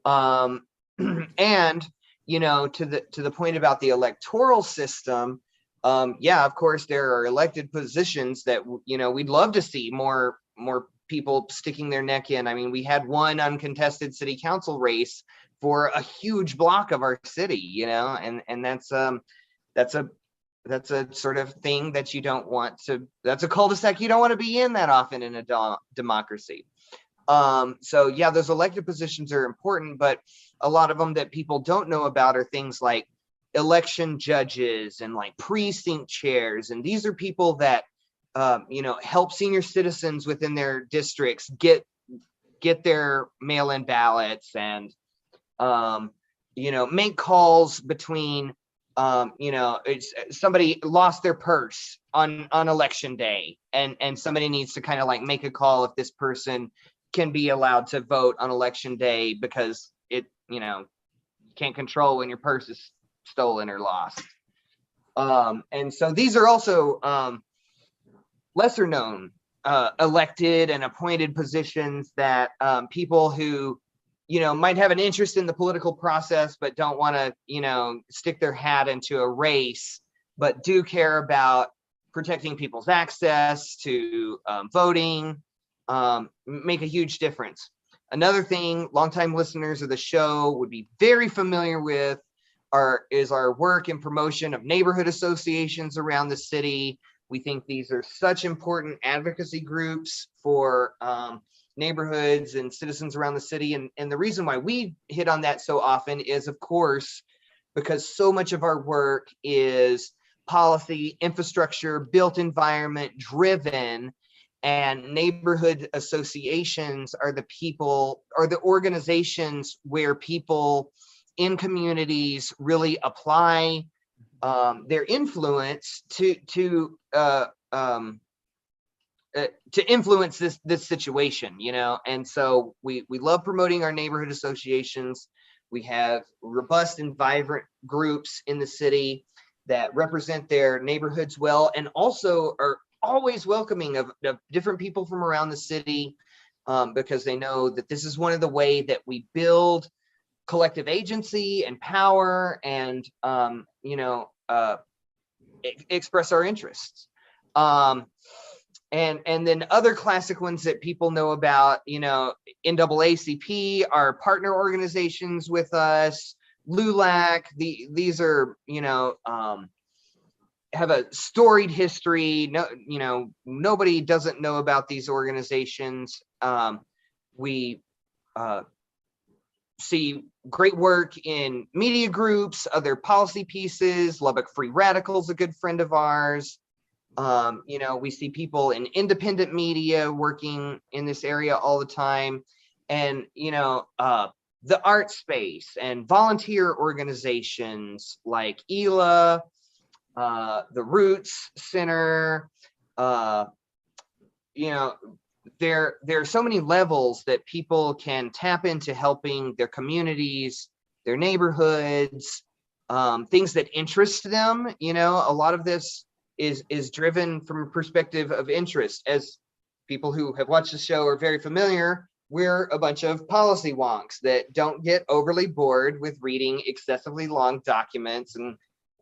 And to the point about the electoral system, yeah, of course there are elected positions that we'd love to see more people sticking their neck in. I mean, we had one uncontested city council race for a huge block of our city, and that's a sort of thing that you don't want to. That's a cul-de-sac you don't want to be in that often in a democracy. So yeah, those elected positions are important, but a lot of them that people don't know about are things like election judges and like precinct chairs. And these are people that, help senior citizens within their districts get their mail-in ballots and, make calls between, somebody lost their purse on election day, and somebody needs to kind of like make a call if this person can be allowed to vote on election day, because you can't control when your purse is stolen or lost. And so these are also lesser known elected and appointed positions that people who might have an interest in the political process but don't want to stick their hat into a race, but do care about protecting people's access to voting, make a huge difference. Another thing longtime listeners of the show would be very familiar with is our work and promotion of neighborhood associations around the city. We think these are such important advocacy groups for neighborhoods and citizens around the city. And the reason why we hit on that so often is, of course, because so much of our work is policy, infrastructure, built environment driven, and neighborhood associations are the organizations where people in communities really apply their influence to influence this situation, and so we love promoting our neighborhood associations. We have robust and vibrant groups in the city that represent their neighborhoods well, and also are always welcoming of different people from around the city, because they know that this is one of the ways that we build collective agency and power, and express our interests. And then other classic ones that people know about, NAACP, our partner organizations with us, LULAC, these are, have a storied history. No, nobody doesn't know about these organizations. We see great work in media groups, other policy pieces. Lubbock Free Radicals, a good friend of ours. We see people in independent media working in this area all the time. And, the art space and volunteer organizations like ELA, the Roots Center, there are so many levels that people can tap into helping their communities, their neighborhoods, things that interest them. A lot of this is driven from a perspective of interest. As people who have watched the show are very familiar, we're a bunch of policy wonks that don't get overly bored with reading excessively long documents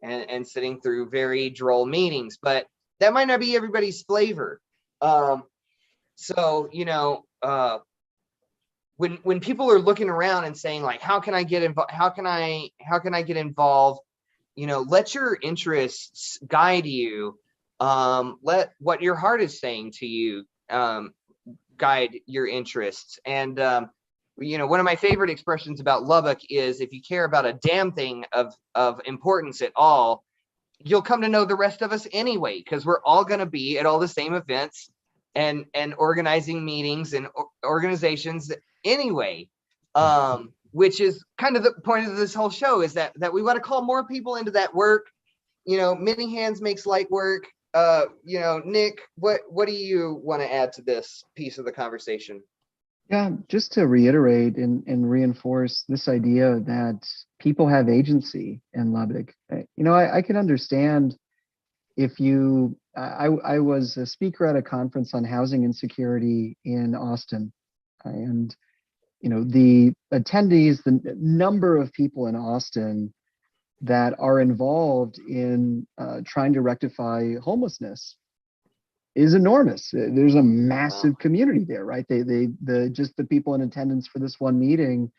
and sitting through very droll meetings, but that might not be everybody's flavor. So, when people are looking around and saying like, how can I get involved? How can I get involved? let your interests guide you. Let what your heart is saying to you guide your interests. And one of my favorite expressions about Lubbock is, if you care about a damn thing of importance at all, you'll come to know the rest of us anyway, because we're all going to be at all the same events and organizing meetings and organizations anyway. Which is kind of the point of this whole show, is that we want to call more people into that work. Many hands makes light work. Nick, what do you want to add to this piece of the conversation? Yeah, just to reiterate and reinforce this idea that people have agency in Lubbock. I can understand if I was a speaker at a conference on housing insecurity in Austin, and the attendees, the number of people in Austin that are involved in trying to rectify homelessness is enormous. There's a massive community there, right? Just the people in attendance for this one meeting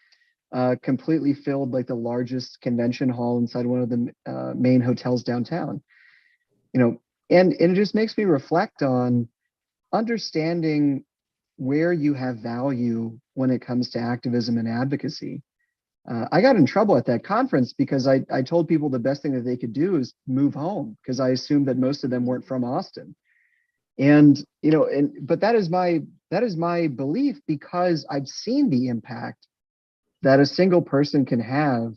completely filled like the largest convention hall inside one of the main hotels downtown. And it just makes me reflect on understanding where you have value when it comes to activism and advocacy. I got in trouble at that conference because I told people the best thing that they could do is move home, because I assumed that most of them weren't from Austin. But that is my belief, because I've seen the impact that a single person can have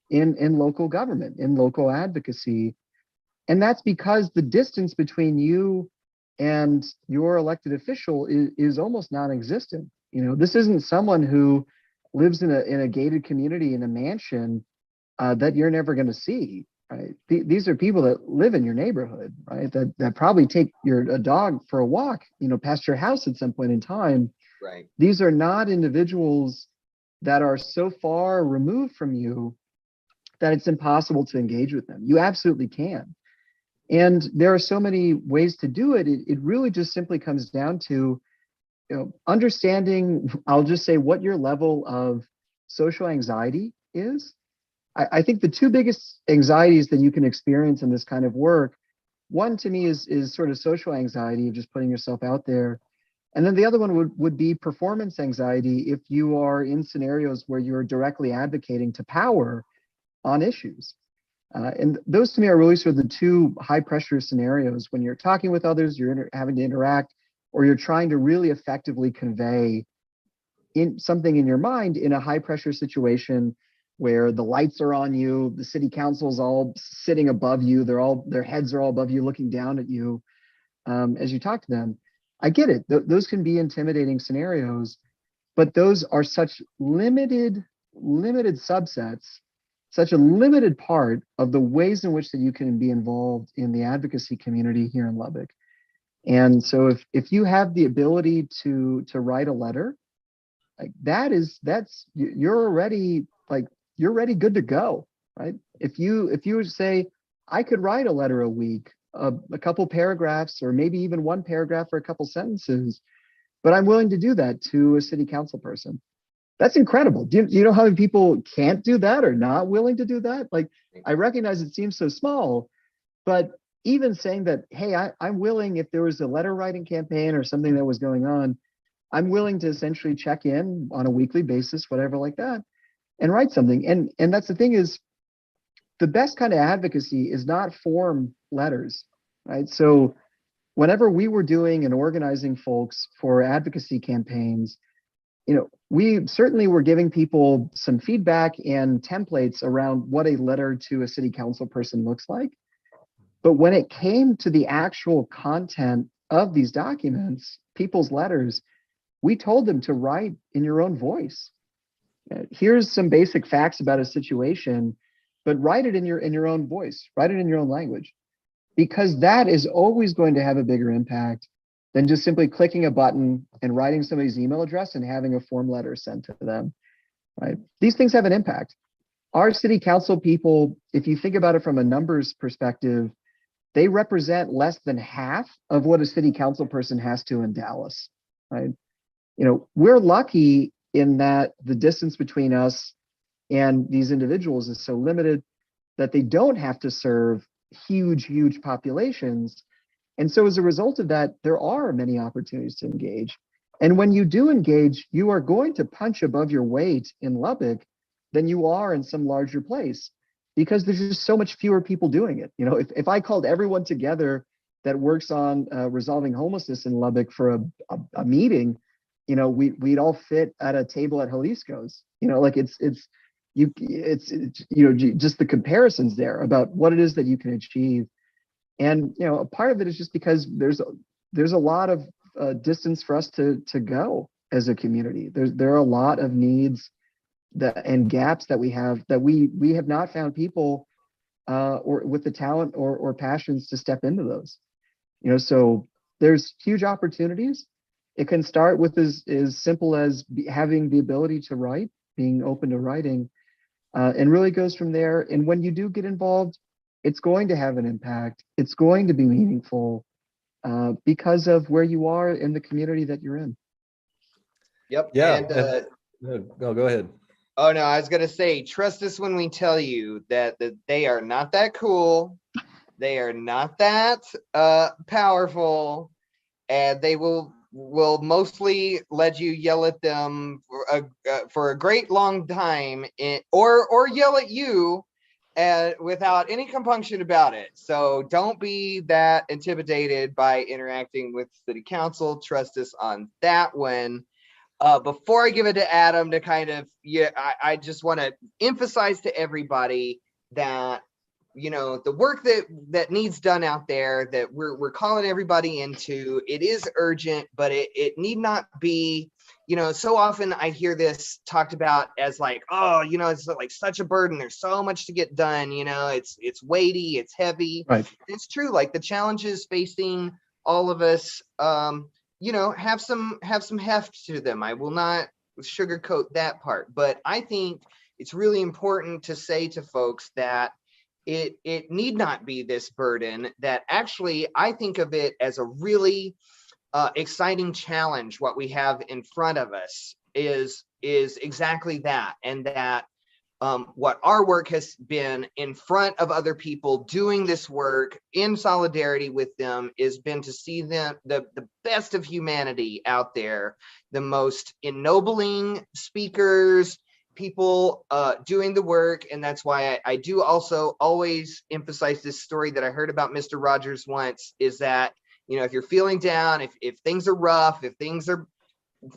in local government, in local advocacy. And that's because the distance between you and your elected official is almost non-existent. This isn't someone who lives in a gated community in a mansion that you're never going to see, right? These are people that live in your neighborhood, right? That probably take a dog for a walk, past your house at some point in time. Right. These are not individuals that are so far removed from you that it's impossible to engage with them. You absolutely can. And there are so many ways to do it. It really just simply comes down to understanding, I'll just say, what your level of social anxiety is. I think the two biggest anxieties that you can experience in this kind of work, one to me is sort of social anxiety of just putting yourself out there. And then the other one would be performance anxiety if you are in scenarios where you're directly advocating to power on issues. And those to me are really sort of the two high pressure scenarios when you're talking with others, you're having to interact, or you're trying to really effectively convey something in your mind in a high pressure situation where the lights are on you, the city council's all sitting above you, their heads are all above you, looking down at you as you talk to them. I get it. Those can be intimidating scenarios, but those are such limited subsets, such a limited part of the ways in which that you can be involved in the advocacy community here in Lubbock. And so if you have the ability to write a letter, like you're already good to go, right? If you would say, I could write a letter a week, a couple paragraphs, or maybe even one paragraph or a couple sentences, but I'm willing to do that to a city council person. That's incredible. Do you know how many people can't do that or not willing to do that? Like, I recognize it seems so small, but even saying that, hey, I'm willing, if there was a letter writing campaign or something that was going on, I'm willing to essentially check in on a weekly basis, whatever like that, and write something. And that's the thing, is the best kind of advocacy is not form letters, right? So whenever we were doing and organizing folks for advocacy campaigns, we certainly were giving people some feedback and templates around what a letter to a city council person looks like. But when it came to the actual content of these documents, people's letters, we told them to write in your own voice. Here's some basic facts about a situation, but write it in your own voice, write it in your own language, because that is always going to have a bigger impact than just simply clicking a button and writing somebody's email address and having a form letter sent to them, right? These things have an impact. Our city council people, if you think about it from a numbers perspective, they represent less than half of what a city council person has to in Dallas, right? We're lucky in that the distance between us and these individuals is so limited. that they don't have to serve huge populations. And so as a result of that, there are many opportunities to engage. And when you do engage, you are going to punch above your weight in Lubbock than you are in some larger place, because there's just so much fewer people doing it. If I called everyone together that works on resolving homelessness in Lubbock for a meeting, we'd all fit at a table at Jalisco's. Just the comparisons there about what it is that you can achieve. And a part of it is just because there's a lot of distance for us to go as a community. There are a lot of needs and gaps that we have have not found people or with the talent or passions to step into those. So there's huge opportunities. It can start with as simple as having the ability to write, being open to writing, and really goes from there. And when you do get involved, it's going to have an impact. It's going to be meaningful because of where you are in the community that you're in. Yep. Yeah. And, no, go ahead. oh no, I was gonna say, trust us when we tell you that they are not that cool. They are not that powerful, and they will mostly let you yell at them for a great long time, or yell at you without any compunction about it. So don't be that intimidated by interacting with city council. Trust us on that one. Before I give it to Adam to I just want to emphasize to everybody that the work that needs done out there, that we're calling everybody into, it is urgent, but it need not be, so often I hear this talked about as like, oh, it's like such a burden. There's so much to get done. It's weighty, it's heavy. Right. It's true. Like the challenges facing all of us, have some heft to them. I will not sugarcoat that part, but I think it's really important to say to folks that it need not be this burden. That actually, I think of it as a really exciting challenge. What we have in front of us is exactly that, and that what our work has been in front of other people doing this work in solidarity with them is been to see them, the best of humanity out there, the most ennobling speakers, people doing the work. And that's why I do also always emphasize this story that I heard about Mr. Rogers once, is that, if you're feeling down, if things are rough, if things are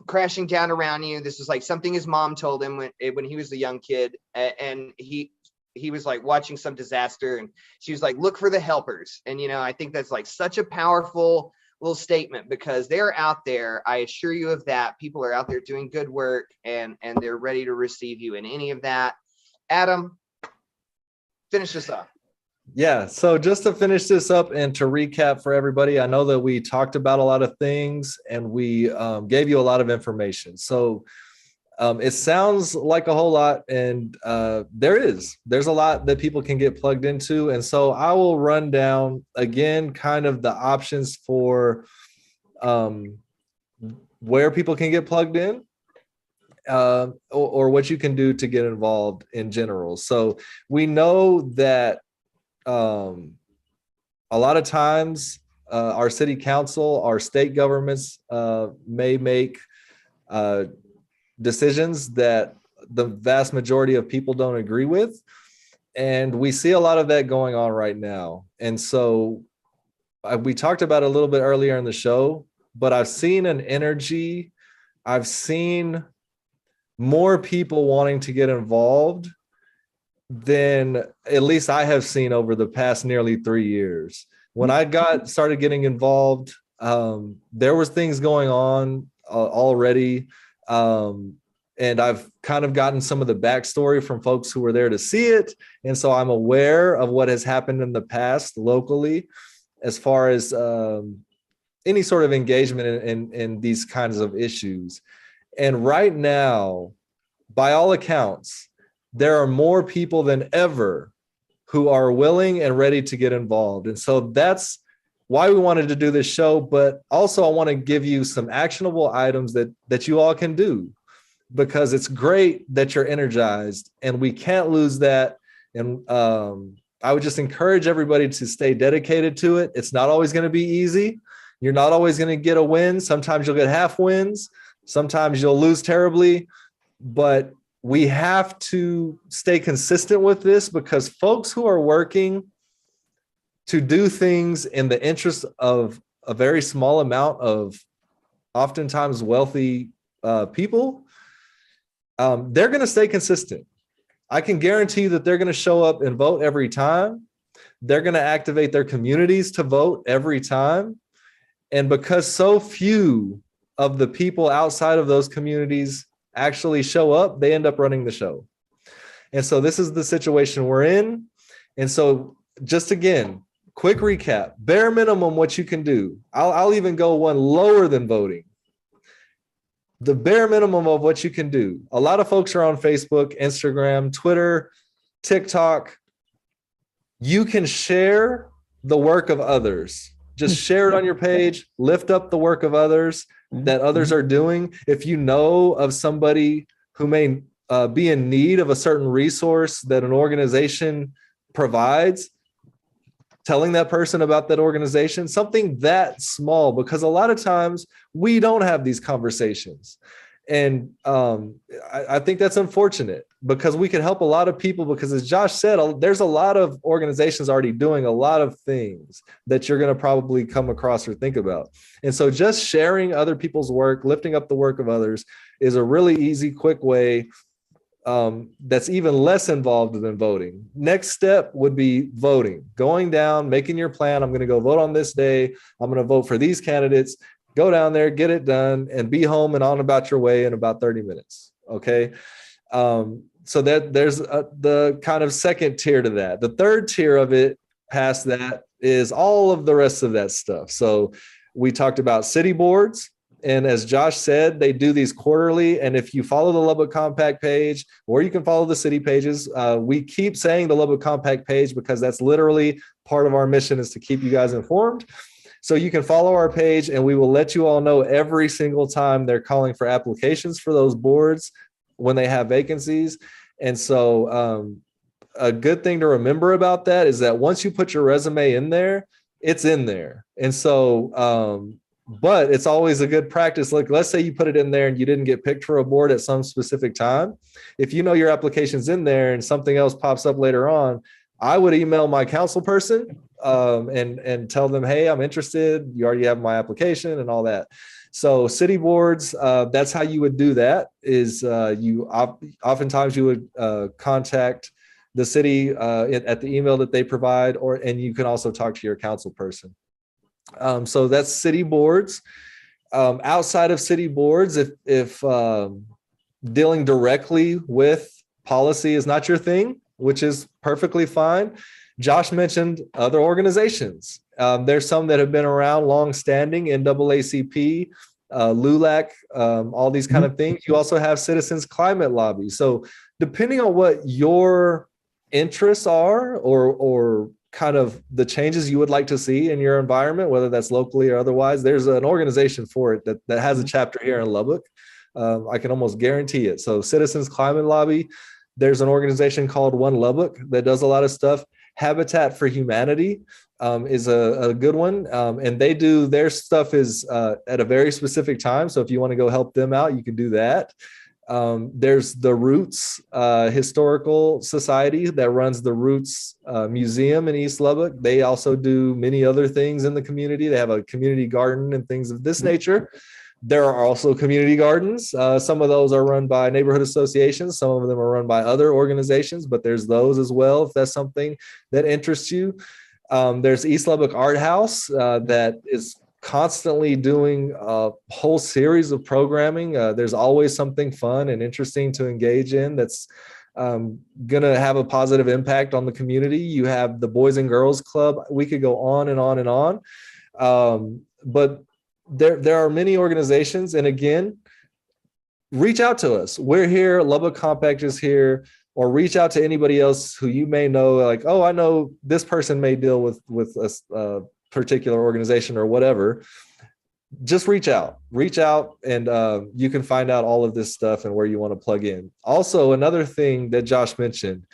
crashing down around you, this is like something his mom told him when he was a young kid, and he was like watching some disaster, and she was like, look for the helpers. And I think that's like such a powerful little statement, because they're out there. I assure you of that. People are out there doing good work, and they're ready to receive you in any of that. Adam, finish this up. Yeah. So just to finish this up and to recap for everybody, I know that we talked about a lot of things and we gave you a lot of information. So it sounds like a whole lot, and there's a lot that people can get plugged into. And so I will run down again, kind of the options for where people can get plugged in. Or what you can do to get involved in general. So we know that a lot of times our city council, our state governments may make decisions that the vast majority of people don't agree with. And we see a lot of that going on right now. And so we talked about it a little bit earlier in the show, but I've seen an energy. I've seen more people wanting to get involved than at least I have seen over the past nearly 3 years. When I started getting involved, there was things going on already. And I've kind of gotten some of the backstory from folks who were there to see it. And so I'm aware of what has happened in the past locally, as far as any sort of engagement in these kinds of issues. And right now, by all accounts, there are more people than ever who are willing and ready to get involved. And so that's why we wanted to do this show. But also I want to give you some actionable items that you all can do, because it's great that you're energized, and we can't lose that. And I would just encourage everybody to stay dedicated to it. It's not always going to be easy. You're not always going to get a win. Sometimes you'll get half wins. Sometimes you'll lose terribly. But we have to stay consistent with this, because folks who are working to do things in the interest of a very small amount of oftentimes wealthy people, they're going to stay consistent. I can guarantee you that they're going to show up and vote every time. They're going to activate their communities to vote every time. And because so few of the people outside of those communities actually show up, they end up running the show. And so this is the situation we're in. And so just again, quick recap, bare minimum what you can do. I'll even go one lower than voting. The bare minimum of what you can do. A lot of folks are on Facebook, Instagram, Twitter, TikTok. You can share the work of others. Just share it on your page, lift up the work of others that others are doing. If you know of somebody who may be in need of a certain resource that an organization provides, telling that person about that organization, something that small, because a lot of times we don't have these conversations. And I think that's unfortunate, because we can help a lot of people, because as Josh said, there's a lot of organizations already doing a lot of things that you're going to probably come across or think about. And so just sharing other people's work, lifting up the work of others is a really easy, quick way that's even less involved than voting. Next step would be voting, going down, making your plan. I'm going to go vote on this day. I'm going to vote for these candidates. Go down there, get it done, and be home and on about your way in about 30 minutes. Okay. So that there's the kind of second tier to that. The third tier of it past that is all of the rest of that stuff. So we talked about city boards. And as Josh said, they do these quarterly. And if you follow the Lubbock Compact page, or you can follow the city pages, we keep saying the Lubbock Compact page because that's literally part of our mission, is to keep you guys informed. So you can follow our page, and we will let you all know every single time they're calling for applications for those boards when they have vacancies. And so a good thing to remember about that is that once you put your resume in there, it's in there. And so, but it's always a good practice. Like, let's say you put it in there and you didn't get picked for a board at some specific time. If you know your application's in there and something else pops up later on, I would email my council person and tell them, hey, I'm interested. You already have my application and all that. So city boards, that's how you would do that, is oftentimes you would contact the city at the email that they provide, and you can also talk to your council person. So that's city boards. Outside of city boards, if dealing directly with policy is not your thing, which is perfectly fine. Josh mentioned other organizations. There's some that have been around long-standing, NAACP, LULAC, all these kind of things. You also have Citizens Climate Lobby. So depending on what your interests are, or kind of the changes you would like to see in your environment, whether that's locally or otherwise, there's an organization for it that has a chapter here in Lubbock. I can almost guarantee it. So Citizens Climate Lobby, there's an organization called One Lubbock that does a lot of stuff. Habitat for Humanity is a good one. And they do, their stuff is at a very specific time. So if you want to go help them out, you can do that. There's the Roots Historical Society that runs the Roots Museum in East Lubbock. They also do many other things in the community. They have a community garden and things of this nature. There are also community gardens. Some of those are run by neighborhood associations. Some of them are run by other organizations, but there's those as well, if that's something that interests you. There's East Lubbock Art House that is constantly doing a whole series of programming. There's always something fun and interesting to engage in that's going to have a positive impact on the community. You have the Boys and Girls Club. We could go on and on and on. But there are many organizations. And again, reach out to us. We're here. Lubbock Compact is here. Or reach out to anybody else who you may know, like, oh, I know this person may deal with a particular organization or whatever. Just reach out, and you can find out all of this stuff and where you want to plug in. Also, another thing that Josh mentioned,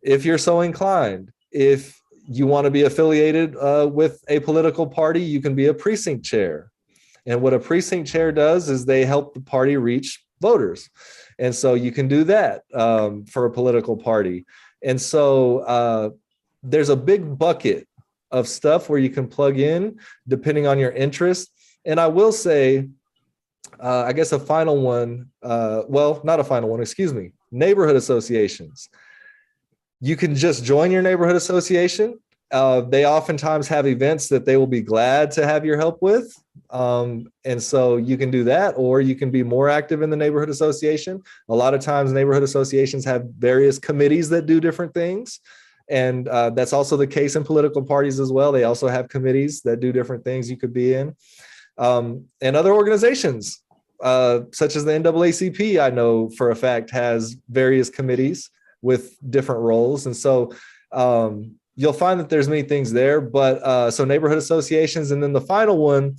if you're so inclined. If you want to be affiliated with a political party, you can be a precinct chair. And what a precinct chair does is they help the party reach voters. And so you can do that for a political party. And so there's a big bucket of stuff where you can plug in depending on your interest. And I will say, I guess a final one, well, not a final one, excuse me, neighborhood associations. You can just join your neighborhood association. They oftentimes have events that they will be glad to have your help with. And so you can do that, or you can be more active in the neighborhood association. A lot of times neighborhood associations have various committees that do different things. And that's also the case in political parties as well. They also have committees that do different things you could be in. And other organizations, such as the NAACP, I know for a fact has various committees with different roles. And so you'll find that there's many things there, but so neighborhood associations. And then the final one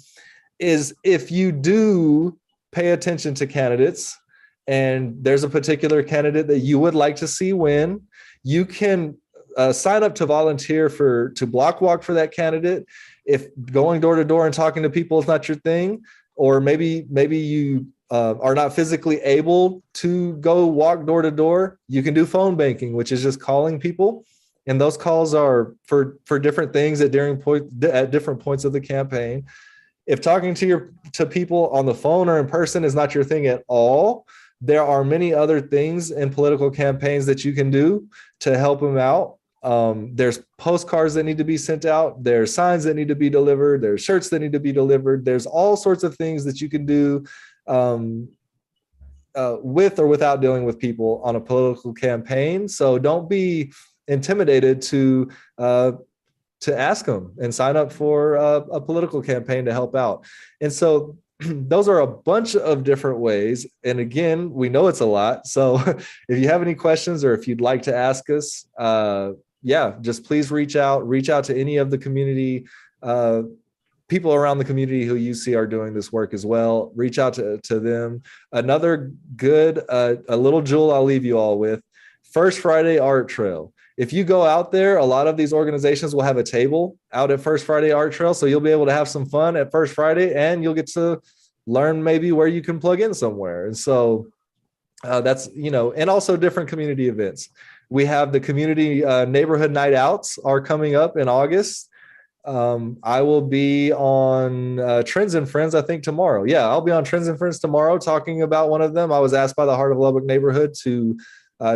is if you do pay attention to candidates and there's a particular candidate that you would like to see win, you can sign up to volunteer to block walk for that candidate. If going door to door and talking to people is not your thing, or maybe you are not physically able to go walk door to door, you can do phone banking, which is just calling people. And those calls are for different things at different points of the campaign. If talking to people on the phone or in person is not your thing at all, there are many other things in political campaigns that you can do to help them out. There's postcards that need to be sent out. There's signs that need to be delivered. There's shirts that need to be delivered. There's all sorts of things that you can do with or without dealing with people on a political campaign. So don't be intimidated to ask them and sign up for a political campaign to help out. And so those are a bunch of different ways. And again, we know it's a lot. So if you have any questions or if you'd like to ask us, just please reach out to any of the community, people around the community who you see are doing this work as well. Reach out to them. Another good, a little jewel I'll leave you all with, First Friday Art Trail. If you go out there, a lot of these organizations will have a table out at First Friday Art Trail. So you'll be able to have some fun at First Friday and you'll get to learn maybe where you can plug in somewhere. And so that's, and also different community events. We have the community neighborhood night outs are coming up in August. I will be on Trends and Friends, I think tomorrow. Yeah, I'll be on Trends and Friends tomorrow talking about one of them. I was asked by the Heart of Lubbock neighborhood to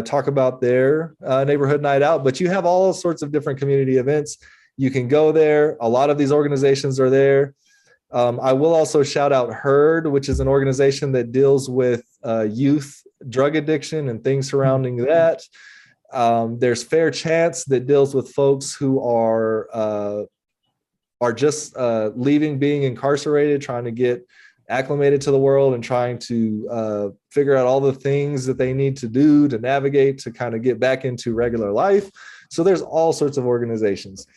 talk about their neighborhood night out, but you have all sorts of different community events. You can go there. A lot of these organizations are there. I will also shout out HERD, which is an organization that deals with youth drug addiction and things surrounding that. There's Fair Chance that deals with folks who are just leaving being incarcerated, trying to get acclimated to the world and trying to figure out all the things that they need to do to navigate to kind of get back into regular life. So there's all sorts of organizations.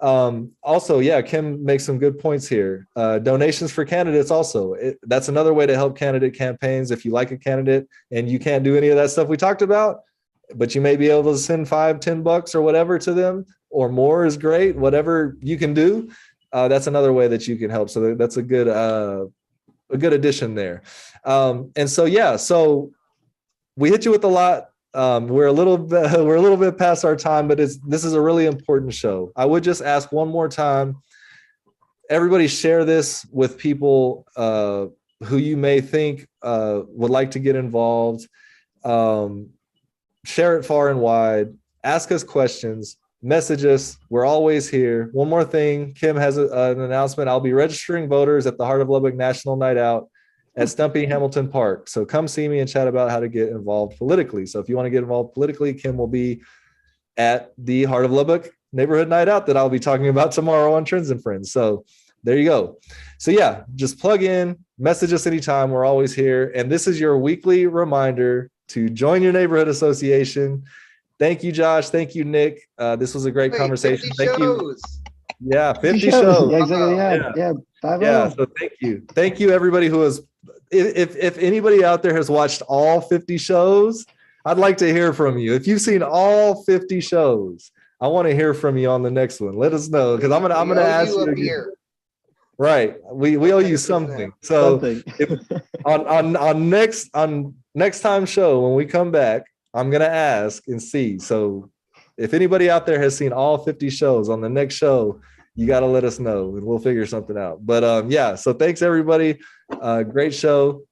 Also, Kim makes some good points here. Donations for candidates also. That's another way to help candidate campaigns. If you like a candidate and you can't do any of that stuff we talked about, but you may be able to send $5-10 or whatever to them, or more is great. Whatever you can do, that's another way that you can help. So that's a good addition there. And so we hit you with a lot. We're a little bit past our time, but this is a really important show. I would just ask one more time, everybody share this with people who you may think would like to get involved. Share it far and wide. Ask us questions. Message us. We're always here. One more thing. Kim has an announcement. I'll be registering voters at the Heart of Lubbock National Night Out at Stumpy Hamilton Park. So come see me and chat about how to get involved politically. So if you want to get involved politically, Kim will be at the Heart of Lubbock Neighborhood Night Out that I'll be talking about tomorrow on Trends and Friends. So there you go. So just plug in, message us anytime. We're always here. And this is your weekly reminder to join your neighborhood association. Thank you, Josh. Thank you, Nick. This was a great conversation. Thank you. Yeah, 50 shows. Yeah, exactly. Yeah. 50. So thank you. Thank you, everybody who has, if anybody out there has watched all 50 shows, I'd like to hear from you. If you've seen all 50 shows, I want to hear from you on the next one. Let us know, because I'm gonna We owe ask you a again. beer. Right. We owe you 100%. something. So Something. on next time show, when we come back, I'm gonna ask and see. So if anybody out there has seen all 50 shows, on the next show, you got to let us know and we'll figure something out. But yeah, so thanks everybody. Great show.